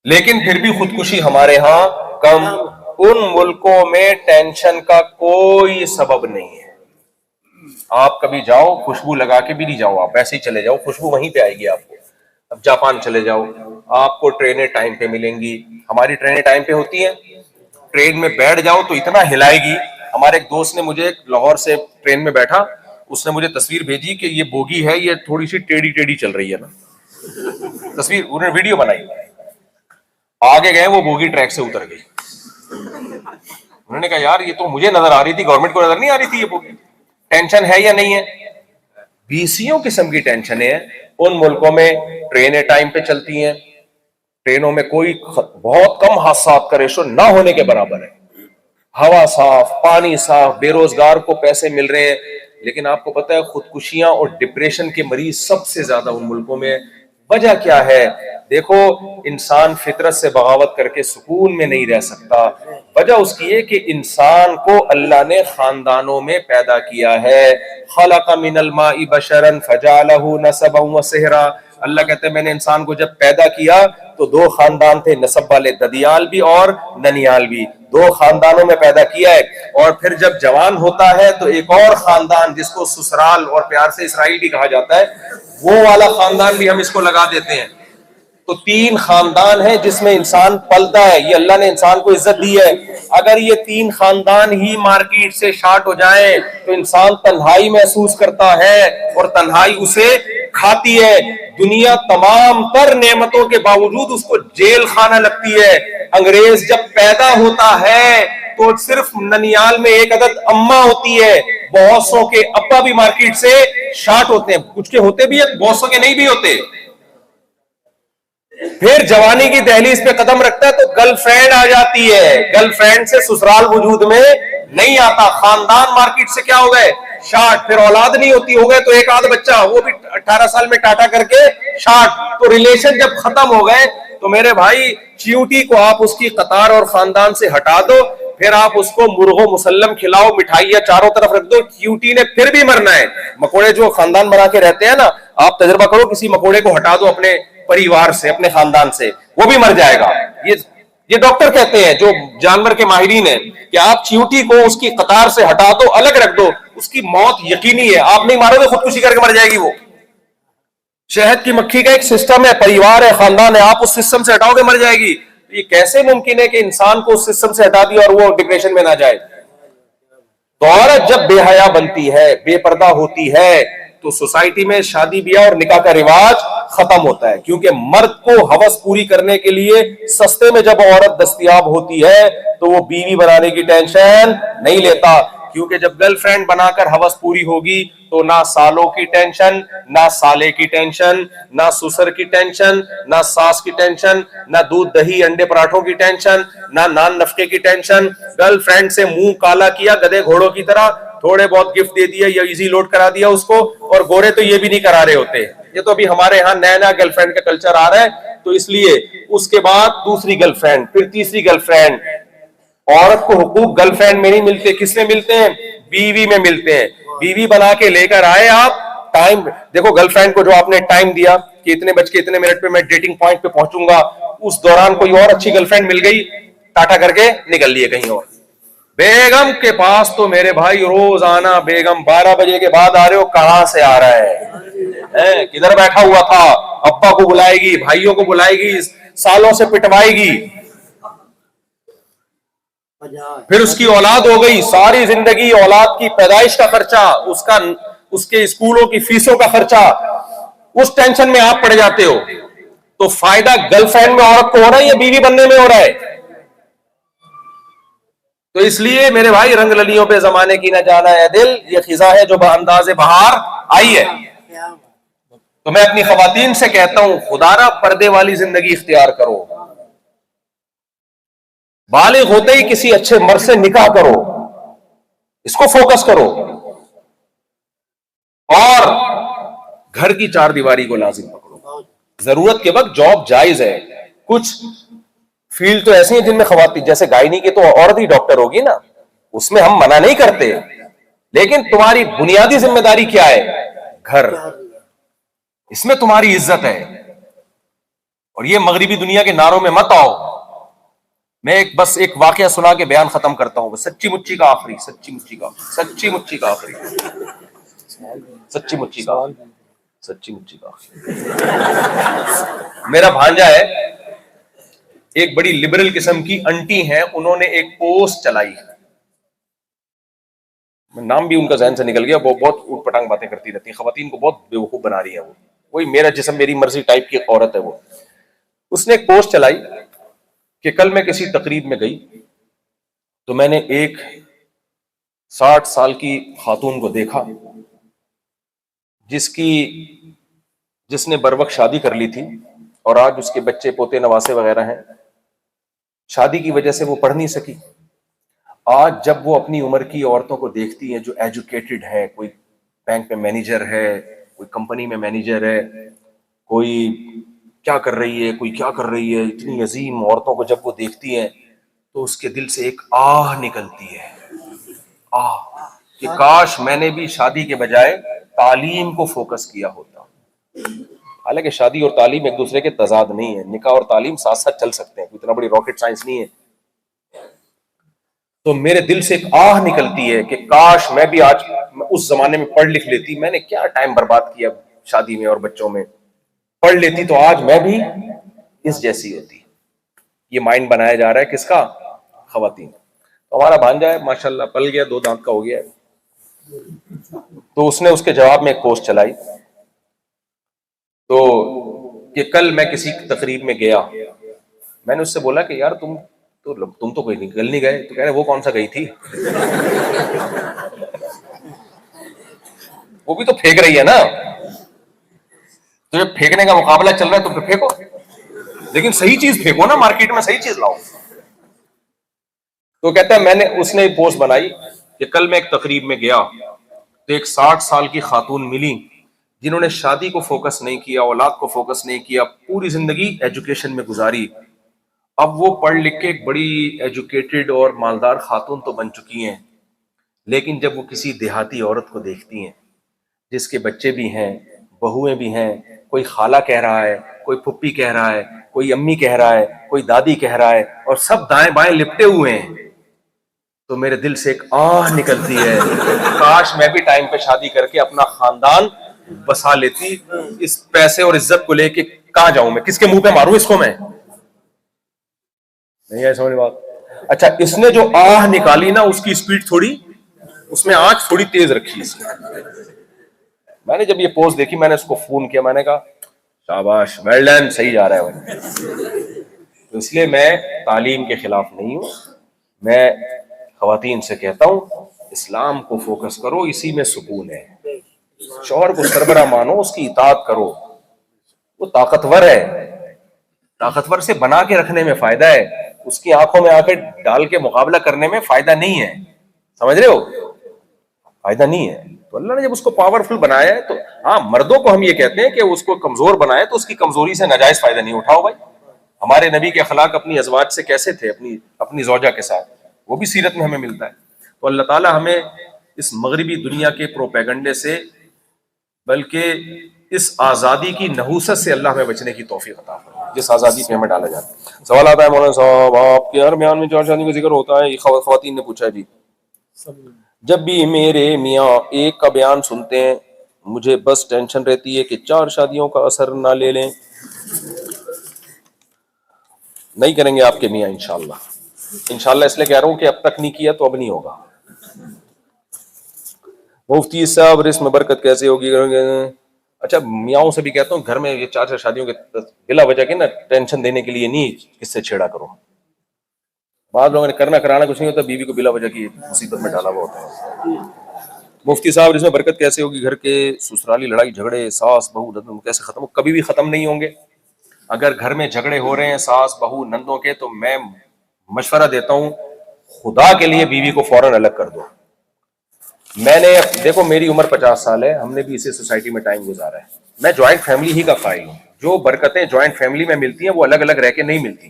لیکن پھر بھی خودکشی ہمارے ہاں کم. ان ملکوں میں ٹینشن کا کوئی سبب نہیں ہے. آپ کبھی جاؤ، خوشبو لگا کے بھی نہیں جاؤ، آپ ایسے ہی چلے جاؤ، خوشبو وہیں پہ آئے گی آپ کو. اب جاپان چلے جاؤ، آپ کو ٹرینیں ٹائم پہ ملیں گی. ہماری ٹرینیں ٹائم پہ ہوتی ہیں، ٹرین میں بیٹھ جاؤ تو اتنا ہلائے گی. ہمارے ایک دوست نے مجھے لاہور سے ٹرین میں بیٹھا، اس نے مجھے تصویر بھیجی کہ یہ بوگی ہے، یہ تھوڑی سی ٹیڑھی ٹیڑھی چل رہی ہے نا. تصویر انہوں نے ویڈیو بنائی. آگے گئے وہ بوگی ٹریک سے اتر گئی. انہوں نے کہا یار یہ تو مجھے نظر آ رہی تھی، گورنمنٹ کو نظر نہیں آ رہی تھی یہ بوگی. ٹینشن ہے یا نہیں ہے؟ 20 قسم کی ٹینشنیں ہیں. ان ملکوں میں ٹرینیں ٹائم پہ چلتی ہیں، ٹرینوں میں کوئی بہت کم حادثات کا ریشو نہ ہونے کے برابر ہے. ہوا صاف، پانی صاف، بے روزگار کو پیسے مل رہے ہیں. لیکن آپ کو پتا ہے خودکشیاں اور ڈپریشن کے مریض سب سے زیادہ ان ملکوں میں. وجہ کیا ہے؟ دیکھو، انسان فطرت سے بغاوت کر کے سکون میں نہیں رہ سکتا. وجہ اس کی ہے کہ انسان کو اللہ نے خاندانوں میں پیدا کیا ہے. خلق من الماء بشرا فجعلہ نسبا وصہرا. اللہ کہتے ہیں میں نے انسان کو جب پیدا کیا تو 2 خاندان تھے نسب والے، ددیال بھی اور ننیال بھی. 2 خاندانوں میں پیدا کیا ہے. اور پھر جب جوان ہوتا ہے تو ایک اور خاندان جس کو سسرال اور پیار سے اسرائیل بھی کہا جاتا ہے، وہ والا خاندان بھی ہم اس کو لگا دیتے ہیں. تو 3 خاندان ہیں جس میں انسان پلتا ہے. یہ اللہ نے انسان کو عزت دی ہے. اگر یہ 3 خاندان ہی مارکیٹ سے شارٹ ہو جائیں تو انسان تنہائی محسوس کرتا ہے اور تنہائی اسے کھاتی ہے. دنیا تمام تر نعمتوں کے باوجود اس کو جیل خانہ لگتی ہے. انگریز جب پیدا ہوتا ہے تو صرف ننیال میں 1 عدد اماں ہوتی ہے. بہت سو کے ابا بھی مارکیٹ سے شارٹ ہوتے ہیں، کچھ کے ہوتے بھی ہیں، بہت سو کے نہیں بھی ہوتے. پھر جوانی کی دہلیز پہ قدم رکھتا ہے تو گرل فرینڈ آ جاتی ہے. گرل فرینڈ سے سسرال وجود میں نہیں آتا. خاندان مارکیٹ سے کیا ہو گئے؟ شارٹ. پھر اولاد نہیں ہوتی، ہو گئے تو 1 آدھ بچہ، وہ بھی 18 سال میں ٹاٹا کر کے شارٹ. تو ریلیشن جب ختم ہو گئے تو میرے بھائی چیوٹی کو آپ اس کی قطار اور خاندان سے ہٹا دو، پھر آپ اس کو مرغ و مسلم کھلاؤ، مٹھائیاں چاروں طرف رکھ دو، چیوٹی نے پھر بھی مرنا ہے. مکوڑے جو خاندان بنا کے رہتے ہیں نا، آپ تجربہ کرو، کسی مکوڑے کو ہٹا دو اپنے پریوار سے، اپنے خاندان سے، وہ بھی مر جائے گا. یہ ڈاکٹر کہتے ہیں جو جانور کے ماہرین ہیں کہ آپ چیوٹی کو اس کی قطار سے ہٹا دو، الگ رکھ دو، اس کی موت یقینی ہے. آپ نہیں مارو گے، خودکشی کر کے مر جائے گی. وہ شہد کی مکھی کا ایک سسٹم ہے، پریوار ہے، خاندان ہے، آپ اس سسٹم سے ہٹاؤ گے مر جائے گی. یہ کیسے ممکن ہے کہ انسان کو اس سسٹم سے ہٹا دیا اور وہ ڈپریشن میں نہ جائے؟ تو عورت جب بے حیا بنتی ہے، بے پردہ ہوتی ہے، تو سوسائٹی میں شادی بیاہ اور نکاح کا رواج ختم ہوتا ہے. کیونکہ مرد کو ہوس پوری کرنے کے لیے سستے میں جب عورت دستیاب ہوتی ہے تو وہ بیوی بنانے کی ٹینشن نہیں لیتا. کیونکہ جب گرل فرینڈ بنا کر ہوس پوری ہوگی تو نہ سالوں کی ٹینشن، نہ سالے کی ٹینشن، نہ سسر کی ٹینشن، نہ ساس کی ٹینشن، نہ دودھ دہی انڈے پراٹھوں کی ٹینشن، نہ نان نفقے کی ٹینشن. گرل فرینڈ سے منہ کالا کیا گدے گھوڑوں کی طرح، تھوڑے بہت گفٹ دے دیا یا ایزی لوڈ کرا دیا اس کو، اور گورے تو یہ بھی نہیں کرا رہے ہوتے. یہ تو ابھی ہمارے ہاں نیا نیا گرل فرینڈ کا کلچر آ رہا ہے. تو اس لیے اس کے بعد دوسری گرل فرینڈ، پھر تیسری گرل فرینڈ. عورت کو حقوق گرل فرینڈ میں نہیں ملتے، کس میں ملتے ہیں؟ بیوی میں ملتے ہیں. بیوی بنا کے لے کر آئے آپ. ٹائم دیکھو، گرل فرینڈ کو جو آپ نے ٹائم دیا کہ اتنے بج کے اتنے منٹ پہ میں ڈیٹنگ پوائنٹ پہ پہنچوں گا، اس دوران کوئی اور اچھی گرل فرینڈ مل گئی، ٹاٹا کر کے نکل لیے کہیں اور. بیگم کے پاس تو میرے بھائی روزانہ بیگم 12 بجے کے بعد آ رہے ہو، کہاں سے آ رہا ہے؟ کدھر بیٹھا ہوا تھا؟ ابا کو بلائے گی، بھائیوں کو بلائے گی، سالوں سے پٹوائے گی. پھر اس کی اولاد ہو گئی، ساری زندگی اولاد کی پیدائش کا خرچہ، اس کے اسکولوں کی فیسوں کا خرچہ، اس ٹینشن میں آپ پڑ جاتے ہو. تو فائدہ گرل فرینڈ میں عورت کو ہو رہا ہے یا بیوی بننے میں ہو رہا ہے؟ تو اس لیے میرے بھائی، رنگ للیوں پہ زمانے کی نہ جانا ہے دل، یہ خزاں ہے جو بانداز بہار آئی ہے. تو میں اپنی خواتین سے کہتا ہوں، خدا را پردے والی زندگی اختیار کرو. بالغ ہوتے ہی کسی اچھے مرد سے نکاح کرو، اس کو فوکس کرو. اور گھر کی چار دیواری کو لازم پکڑو. ضرورت کے وقت جاب جائز ہے. کچھ فیلڈ تو ایسی ہیں جن میں خواتین، جیسے گائنی کی تو عورت ہی ڈاکٹر ہوگی نا، اس میں ہم منع نہیں کرتے، لیکن تمہاری بنیادی ذمہ داری کیا ہے؟ گھر. اس میں تمہاری عزت ہے. اور یہ مغربی دنیا کے نعروں میں مت آؤ. میں بس ایک واقعہ سنا کے بیان ختم کرتا ہوں. سچی مچی کا آخری، سچی مچی کا آخری، سچی مچی کا آخری، سچی مچی کا آخری، سچی مچی کا آخری. میرا بھانجا ہے، ایک بڑی لبرل قسم کی انٹی ہیں، انہوں نے ایک پوسٹ چلائی، نام بھی ان کا ذہن سے نکل گیا، وہ بہت اوٹ پٹانگ باتیں کرتی رہتی ہیں، خواتین کو بہت بیوقوف بنا رہی ہیں. وہ وہی میرا جسم میری مرضی ٹائپ کی عورت ہے. وہ اس نے ایک پوسٹ چلائی کہ کل میں کسی تقریب میں گئی تو میں نے ایک 60 سال کی خاتون کو دیکھا جس نے بروقت شادی کر لی تھی، اور آج اس کے بچے پوتے نواسے وغیرہ ہیں. شادی کی وجہ سے وہ پڑھ نہیں سکی. آج جب وہ اپنی عمر کی عورتوں کو دیکھتی ہیں جو ایجوکیٹڈ ہے، کوئی بینک میں مینیجر ہے، کوئی کمپنی میں مینیجر ہے، کوئی کیا کر رہی ہے، کوئی کیا کر رہی ہے، اتنی عظیم عورتوں کو جب وہ دیکھتی ہیں تو اس کے دل سے ایک آہ نکلتی ہے، آہ کہ کاش میں نے بھی شادی کے بجائے تعلیم کو فوکس کیا ہوتا. حالانکہ شادی اور تعلیم ایک دوسرے کے تضاد نہیں ہے، نکاح اور تعلیم ساتھ ساتھ چل سکتے ہیں، اتنا بڑی راکٹ سائنس نہیں ہے. تو میرے دل سے ایک آہ نکلتی ہے کہ کاش میں بھی آج اس زمانے میں پڑھ لکھ لیتی. میں نے کیا ٹائم برباد کیا شادی میں اور بچوں میں، پڑھ لیتی تو آج میں بھی اس جیسی ہوتی. یہ مائنڈ بنایا جا رہا ہے کس کا؟ خواتین. ہمارا بھانجا ہے ماشاءاللہ، پل گیا، 2 دانت کا ہو گیا ہے. تو اس نے اس کے جواب میں ایک پوسٹ چلائی تو کہ کل میں کسی تقریب میں گیا. میں نے اس سے بولا کہ یار تم تو کوئی نکل نہیں گئے. تو کہہ رہے وہ کون سا گئی تھی؟ وہ بھی تو پھینک رہی ہے نا. تو جب پھینکنے کا مقابلہ چل رہا ہے تو پھر پھینکو، لیکن صحیح چیز پھینکو نا، مارکیٹ میں صحیح چیز لاؤ. تو کہتا ہے اس نے پوسٹ بنائی کہ کل میں ایک تقریب میں گیا تو ایک 60 سال کی خاتون ملی جنہوں نے شادی کو فوکس نہیں کیا، اولاد کو فوکس نہیں کیا، پوری زندگی ایجوکیشن میں گزاری. اب وہ پڑھ لکھ کے ایک بڑی ایجوکیٹڈ اور مالدار خاتون تو بن چکی ہیں، لیکن جب وہ کسی دیہاتی عورت کو دیکھتی ہیں جس کے بچے بھی ہیں، بہویں بھی ہیں، کوئی خالہ کہہ رہا ہے، کوئی پھپھی کہہ رہا ہے، کوئی امی کہہ رہا ہے، کوئی دادی کہہ رہا ہے، اور سب دائیں بائیں لپٹے ہوئے ہیں، تو میرے دل سے ایک آہ نکلتی ہے، کاش میں بھی ٹائم پہ شادی کر کے اپنا خاندان بسا لیتی. اس پیسے اور عزت کو لے کے کہاں جاؤں میں؟ کس کے منہ پہ ماروں اس کو؟ میں نہیں ہے سمجھ بات. اچھا، اس نے جو آہ نکالی نا، اس کی سپیڈ تھوڑی، اس میں آنچ تھوڑی تیز رکھی اس نے. میں نے جب یہ پوسٹ دیکھی میں نے اس کو فون کیا، میں نے کہا شاباش، ویل ڈن، صحیح جا رہا ہے. تو اس لیے میں تعلیم کے خلاف نہیں ہوں. میں خواتین سے کہتا ہوں اسلام کو فوکس کرو, اسی میں سکون ہے. شوہر کو سربراہ مانو, اس کی اطاعت کرو, وہ طاقتور ہے, طاقتور سے بنا کے رکھنے میں فائدہ ہے, اس کی آنکھوں میں آ کے ڈال کے مقابلہ کرنے میں فائدہ نہیں ہے. سمجھ رہے ہو, فائدہ نہیں ہے. تو اللہ نے جب اس کو پاورفل بنایا ہے, تو ہاں مردوں کو ہم یہ کہتے ہیں کہ اس کو کمزور بنائے, تو اس کی کمزوری سے ناجائز فائدہ نہیں اٹھاؤ بھائی. ہمارے نبی کے اخلاق اپنی ازواج سے کیسے تھے, اپنی زوجہ کے ساتھ, وہ بھی سیرت میں ہمیں ملتا ہے. تو اللہ تعالی ہمیں اس مغربی دنیا کے پروپیگنڈے سے, بلکہ اس آزادی کی نحوست سے اللہ ہمیں بچنے کی توفیق عطا فرمائے جس آزادی پہ ہمیں ڈالا جاتا ہے. سوال آتا ہے مولانا صاحب, آپ کے ہر بیان میں 4 شادیوں کا ذکر ہوتا ہے, خواتین نے پوچھا ہے جی, جب بھی میرے میاں ایک کا بیان سنتے ہیں مجھے بس ٹینشن رہتی ہے کہ 4 شادیوں کا اثر نہ لے لیں. نہیں کریں گے آپ کے میاں انشاءاللہ, اس لیے کہہ رہا ہوں کہ اب تک نہیں کیا تو اب نہیں ہوگا. مفتی صاحب رزق میں برکت کیسے ہوگی؟ اچھا, میاؤں سے بھی کہتا ہوں گھر میں یہ 4 شادیوں کے بلا وجہ کے نا ٹینشن دینے کے لیے نہیں کس سے چھیڑا کرو. بعض لوگوں نے کرنا کرانا کچھ نہیں ہوتا, بیوی کو بلا وجہ کی مصیبت میں ڈالا ہوا ہوتا ہے. مفتی صاحب اس میں برکت کیسے ہوگی؟ گھر کے سسرالی لڑائی جھگڑے ساس بہو نندوں کیسے ختم ہو؟ کبھی بھی ختم نہیں ہوں گے. اگر گھر میں جھگڑے ہو رہے ہیں ساس بہو نندوں کے, تو میں مشورہ دیتا ہوں خدا کے لیے بیوی کو فوراً الگ کر دو. میں نے دیکھو میری عمر 50 سال ہے, ہم نے بھی اسی سوسائٹی میں ٹائم گزارا ہے. میں جوائنٹ فیملی ہی کا قائل ہوں. جو برکتیں جوائنٹ فیملی میں ملتی ہیں وہ الگ الگ رہ کے نہیں ملتی.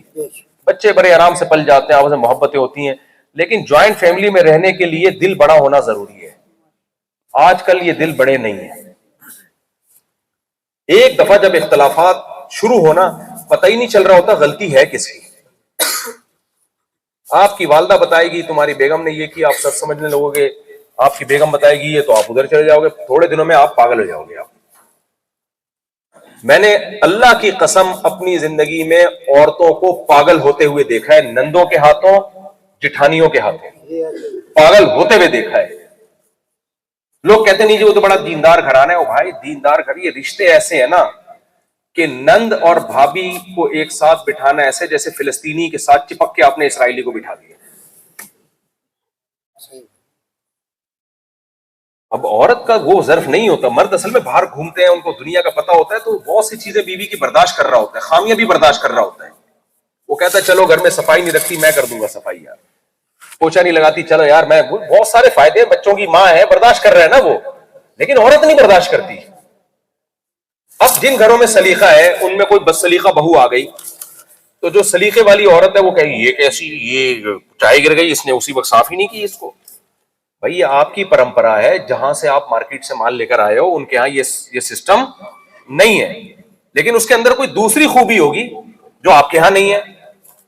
بچے بڑے آرام سے پل جاتے ہیں, آپس میں محبتیں ہوتی ہیں, لیکن جوائنٹ فیملی میں رہنے کے لیے دل بڑا ہونا ضروری ہے. آج کل یہ دل بڑے نہیں ہیں. ایک دفعہ جب اختلافات شروع ہونا, پتہ ہی نہیں چل رہا ہوتا غلطی ہے کس کی. آپ کی والدہ بتائے گی تمہاری بیگم نے یہ کیا, آپ سب سمجھنے لگو گے. آپ کی بیگم بتائے گی یہ, تو آپ ادھر چلے جاؤ گے. تھوڑے دنوں میں آپ پاگل ہو جاؤ گے. آپ, میں نے اللہ کی قسم اپنی زندگی میں عورتوں کو پاگل ہوتے ہوئے دیکھا ہے, نندوں کے ہاتھوں جٹھانیوں کے ہاتھوں پاگل ہوتے ہوئے دیکھا ہے. لوگ کہتے نہیں جی وہ تو بڑا دیندار گھرانہ ہے. او بھائی دیندار گھر, یہ رشتے ایسے ہیں نا کہ نند اور بھابھی کو ایک ساتھ بٹھانا ایسے جیسے فلسطینی کے ساتھ چپک کے آپ نے اسرائیلی کو بٹھا دیا. اب عورت کا وہ ظرف نہیں ہوتا. مرد اصل میں باہر گھومتے ہیں, ان کو دنیا کا پتہ ہوتا ہے, تو بہت سی چیزیں بیوی کی برداشت کر رہا ہوتا ہے, خامیاں بھی برداشت کر رہا ہوتا ہے. وہ کہتا ہے چلو گھر میں صفائی نہیں رکھتی, میں کر دوں گا صفائی, یار پوچھا نہیں لگاتی, چلو یار میں, بہت سارے فائدے, بچوں کی ماں ہے برداشت کر رہا ہے نا وہ, لیکن عورت نہیں برداشت کرتی. اب جن گھروں میں سلیقہ ہے ان میں کوئی بد سلیقہ بہو آ گئی, تو جو سلیقے والی عورت ہے وہ کہے گی یہ کیسی, یہ چائے گر گئی, اس نے اسی وقت صاف ہی نہیں کی اس کو. بھائی یہ آپ کی پرمپرا ہے, جہاں سے آپ مارکیٹ سے مال لے کر آئے ہو ان کے ہاں یہ سسٹم نہیں ہے, لیکن اس کے اندر کوئی دوسری خوبی ہوگی جو آپ کے ہاں نہیں ہے.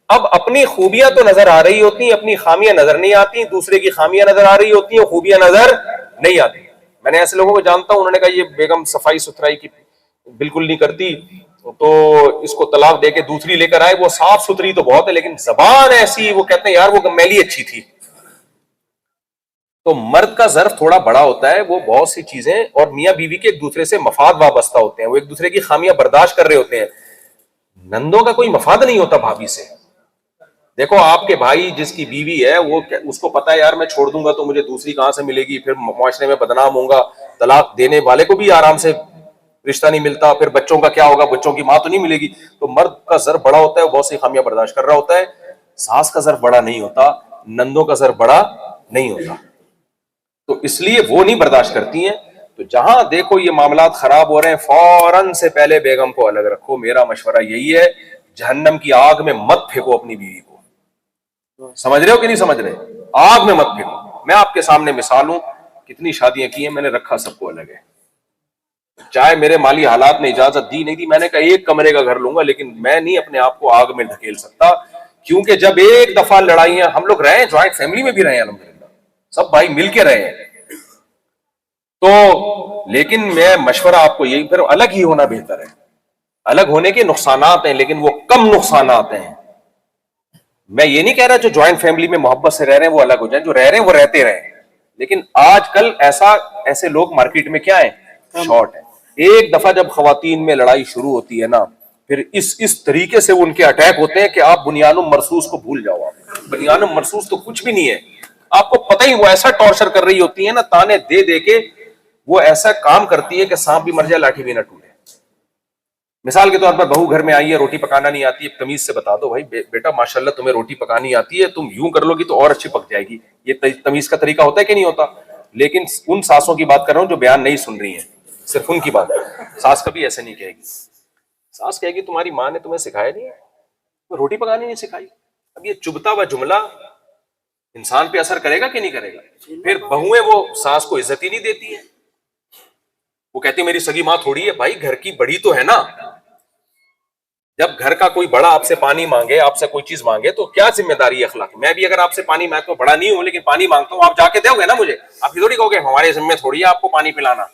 اب اپنی خوبیاں تو نظر آ رہی ہوتی ہیں, اپنی خامیاں نظر نہیں آتی, دوسرے کی خامیاں نظر آ رہی ہوتی ہیں, خوبیاں نظر نہیں آتی. میں نے ایسے لوگوں کو جانتا ہوں, انہوں نے کہا یہ بیگم صفائی ستھرائی کی بالکل نہیں کرتی, تو اس کو طلاق دے کے دوسری لے کر آئے. وہ صاف ستھری تو بہت ہے لیکن زبان ایسی, وہ کہتے ہیں یار وہ میلی اچھی تھی. تو مرد کا ظرف تھوڑا بڑا ہوتا ہے, وہ بہت سی چیزیں, اور میاں بیوی کے ایک دوسرے سے مفاد وابستہ ہوتے ہیں, وہ ایک دوسرے کی خامیاں برداشت کر رہے ہوتے ہیں. نندوں کا کوئی مفاد نہیں ہوتا بھابھی سے. دیکھو آپ کے بھائی جس کی بیوی ہے وہ, اس کو پتا ہے یار میں چھوڑ دوں گا تو مجھے دوسری کہاں سے ملے گی, پھر معاشرے میں بدنام ہوں گا, طلاق دینے والے کو بھی آرام سے رشتہ نہیں ملتا, پھر بچوں کا کیا ہوگا, بچوں کی ماں تو نہیں ملے گی. تو مرد کا ظرف بڑا ہوتا ہے, وہ بہت سی خامیاں برداشت کر رہا ہوتا ہے. ساس کا ظرف بڑا نہیں ہوتا, نندوں کا ظرف بڑا نہیں ہوتا, تو اس لیے وہ نہیں برداشت کرتی ہیں. تو جہاں دیکھو یہ معاملات خراب ہو رہے ہیں, فوراً سے پہلے بیگم کو الگ رکھو. میرا مشورہ یہی ہے, جہنم کی آگ میں مت پھینکو اپنی بیوی کو. سمجھ رہے ہو کہ نہیں سمجھ رہے؟ آگ میں مت پھینکو. میں آپ کے سامنے مثال ہوں, کتنی شادیاں کی ہیں میں نے, رکھا سب کو الگ ہے. چاہے میرے مالی حالات نے اجازت دی نہیں دی, میں نے کہا ایک کمرے کا گھر لوں گا, لیکن میں نہیں اپنے آپ کو آگ میں دھکیل سکتا. کیونکہ جب ایک دفعہ لڑائیاں, ہم لوگ رہے ہیں جوائنٹ فیملی میں بھی رہے ہیں الحمدللہ, سب بھائی مل کے رہے ہیں, تو لیکن میں مشورہ آپ کو یہی, پھر الگ ہی ہونا بہتر ہے. الگ ہونے کے نقصانات ہیں لیکن وہ کم نقصانات ہیں. میں یہ نہیں کہہ رہا جو جوائنٹ فیملی میں محبت سے رہ رہے ہیں وہ الگ ہو جائیں, جو رہ رہے ہیں وہ رہتے رہیں, لیکن آج کل ایسے لوگ مارکیٹ میں کیا ہیں, شارٹ ہیں. ایک دفعہ جب خواتین میں لڑائی شروع ہوتی ہے نا, پھر اس طریقے سے ان کے اٹیک ہوتے ہیں کہ آپ بنیان مرصوص کو بھول جاؤ. آپ بنیان مرصوص تو کچھ بھی نہیں ہے, آپ کو پتہ ہی وہ ایسا ٹارچر کر رہی ہوتی ہے نا, تانے دے دے کے وہ ایسا کام کرتی ہے کہ سانپ بھی مر جائے لاٹھی بھی نہ ٹوٹے. مثال کے طور پر بہو گھر میں آئی ہے, روٹی پکانا نہیں آتی ہے, تمیز سے بتا دو بھائی بیٹا ماشاءاللہ تمہیں روٹی پکانی آتی ہے, تم یوں کر لو گی تو اور اچھی پک جائے گی. یہ تمیز کا طریقہ ہوتا ہے کہ نہیں ہوتا؟ لیکن ان ساسوں کی بات کر رہا ہوں جو بیان نہیں سن رہی ہیں, صرف ان کی بات. ساس کبھی ایسے نہیں کہے گی. ساس کہے گی تمہاری ماں نے تمہیں سکھایا نہیں ہے, روٹی پکانی نہیں سکھائی. اب یہ چبھتا ہوا جملہ انسان پہ اثر کرے گا کہ نہیں کرے گا؟ پھر بہویں وہ ساس کو عزت ہی نہیں دیتی ہیں, وہ کہتی میری سگی ماں تھوڑی ہے. بھائی گھر کی بڑی تو ہے نا. جب گھر کا کوئی بڑا آپ سے پانی مانگے, آپ سے کوئی چیز مانگے, تو کیا ذمہ داری ہے اخلاق؟ میں بھی اگر آپ سے پانی مانگتا ہوں, بڑا نہیں ہوں لیکن پانی مانگتا ہوں, آپ جا کے دو گے نا مجھے. آپ تھوڑی کہو گے ہمارے ذمہ تھوڑی ہے آپ کو پانی پلانا.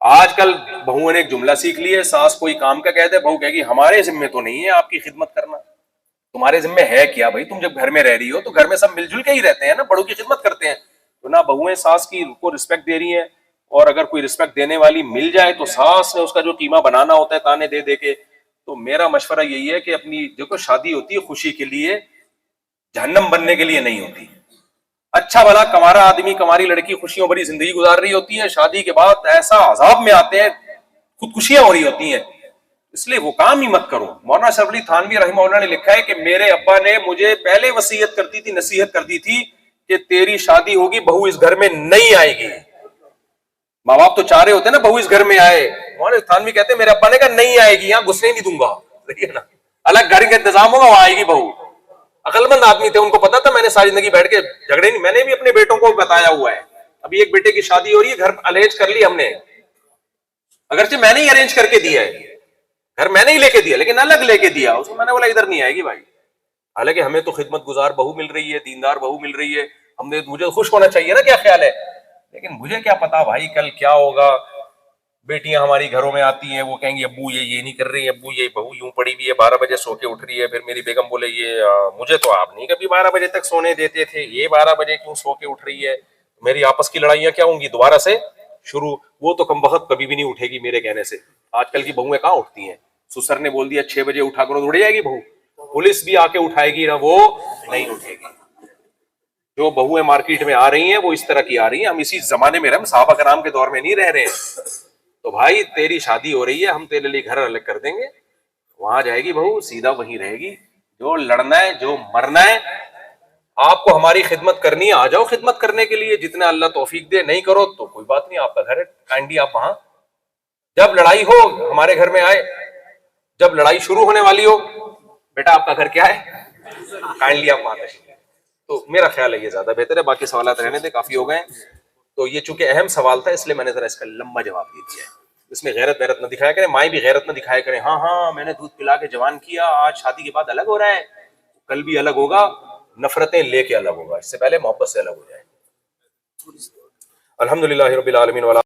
آج کل بہوؤں نے ایک جملہ سیکھ لی ہے, ساس کوئی کام کا کہتے, بہو کہے گی ہمارے ذمہ تو نہیں ہے آپ کی خدمت کرنا. تمہارے ذمہ ہے کیا بھائی؟ تم جب گھر میں رہ رہی ہو تو گھر میں سب مل جل کے ہی رہتے ہیں نا, بڑوں کی خدمت کرتے ہیں. تو نہ بہویں ساس کی کو رسپیکٹ دے رہی ہیں, اور اگر کوئی رسپیکٹ دینے والی مل جائے تو ساس نے اس کا جو قیمہ بنانا ہوتا ہے تانے دے دے کے. تو میرا مشورہ یہی ہے کہ اپنی دیکھو شادی ہوتی ہے خوشی کے لیے, جہنم بننے کے لیے نہیں ہوتی. اچھا بھلا کمارا آدمی کماری لڑکی خوشیوں بھری زندگی گزار رہی ہوتی ہے, شادی کے بعد ایسا عذاب میں آتے ہیں, خودکشیاں ہو رہی ہوتی ہیں. اس لیے وہ کام ہی مت کرو. مولانا اشرف علی تھانوی رحمہ اللہ نے لکھا ہے کہ میرے ابا نے مجھے پہلے وصیت کرتی تھی, نصیحت کرتی تھی کہ تیری شادی ہوگی, بہو اس گھر میں نہیں آئے گی. ماں باپ تو چاہ رہے ہوتے ہیں نا بہو اس گھر میں آئے. مولانا تھانوی کہتے ہیں میرے ابا نے کہا نہیں آئے گی, یہاں گھسنے نہیں دوں گا. دیکھیے نا, الگ گھر کا انتظام ہوگا, وہاں آئے گی بہو. عقل مند آدمی تھے, ان کو پتا تھا. میں نے ساری زندگی بیٹھ کے جھگڑے نہیں, میں نے بھی اپنے بیٹوں کو بتایا ہوا ہے. ابھی ایک بیٹے کی شادی ہو رہی ہے, گھر ارینج کر لی ہم نے, اگرچہ میں نے ہی ارینج کر کے دیا ہے, گھر میں نے ہی لے کے دیا, لیکن الگ لے کے دیا. اس کو میں نے بولا ادھر نہیں آئے گی بھائی. حالانکہ ہمیں تو خدمت گزار بہو مل رہی ہے, دیندار بہو مل رہی ہے, ہم نے مجھے خوش ہونا چاہیے نا, کیا خیال ہے؟ لیکن مجھے کیا پتا بھائی کل کیا ہوگا. بیٹیاں ہماری گھروں میں آتی ہیں, وہ کہیں گی ابو یہ نہیں کر رہی, ابو یہ بہو یوں پڑی ہوئی ہے, 12 بجے سو کے اٹھ رہی ہے. پھر میری بیگم بولے یہ مجھے تو آپ نہیں کبھی 12 بجے تک سونے دیتے تھے, یہ 12 بجے کیوں سو کے اٹھ رہی ہے. میری آپس کی لڑائیاں کیا ہوں گی دوبارہ سے شروع. وہ تو کم وقت کبھی بھی نہیں اٹھے گی میرے کہنے سے. آج کل کی بہویں کہاں اٹھتی ہیں؟ سسر نے بول دیا 6 بجے اٹھا کرو, اڑ جائے گی بہو. پولیس بھی آ کے اٹھائے گی نا, وہ نہیں اٹھے گی. جو بہویں مارکیٹ میں آ رہی ہیں وہ اس طرح کی آ رہی ہیں. ہم اسی زمانے میں رہے, صحابہ کرام کے دور میں نہیں رہ رہے ہیں. تو بھائی تیری شادی ہو رہی ہے, ہم تیرے لیے گھر الگ کر دیں گے, وہاں جائے گی بہو, سیدھا وہیں رہے گی. جو لڑنا ہے جو مرنا ہے, آپ کو ہماری خدمت کرنی ہے, آ جاؤ خدمت کرنے کے لیے, جتنا اللہ توفیق دے. نہیں کرو تو کوئی بات نہیں, آپ کا گھر ہے, کائنڈلی آپ وہاں جب لڑائی ہو ہمارے گھر میں آئے. جب لڑائی شروع ہونے والی ہو, بیٹا آپ کا گھر کیا ہے, کائنڈلی آپ وہاں تشریف. تو میرا خیال ہے یہ زیادہ بہتر ہے. باقی سوالات رہنے تھے, کافی ہو گئے. تو یہ چونکہ اہم سوال تھا اس لیے میں نے ذرا اس کا لمبا جواب دے دیا ہے. اس میں غیرت ویرت نہ دکھایا کریں, مائیں بھی غیرت نہ دکھایا کریں. ہاں میں نے دودھ پلا کے جوان کیا, آج شادی کے بعد الگ ہو رہا ہے, کل بھی الگ ہوگا, نفرتیں لے کے الگ ہوگا. اس سے پہلے محبت سے الگ ہو جائے. الحمدللہ رب العالمین.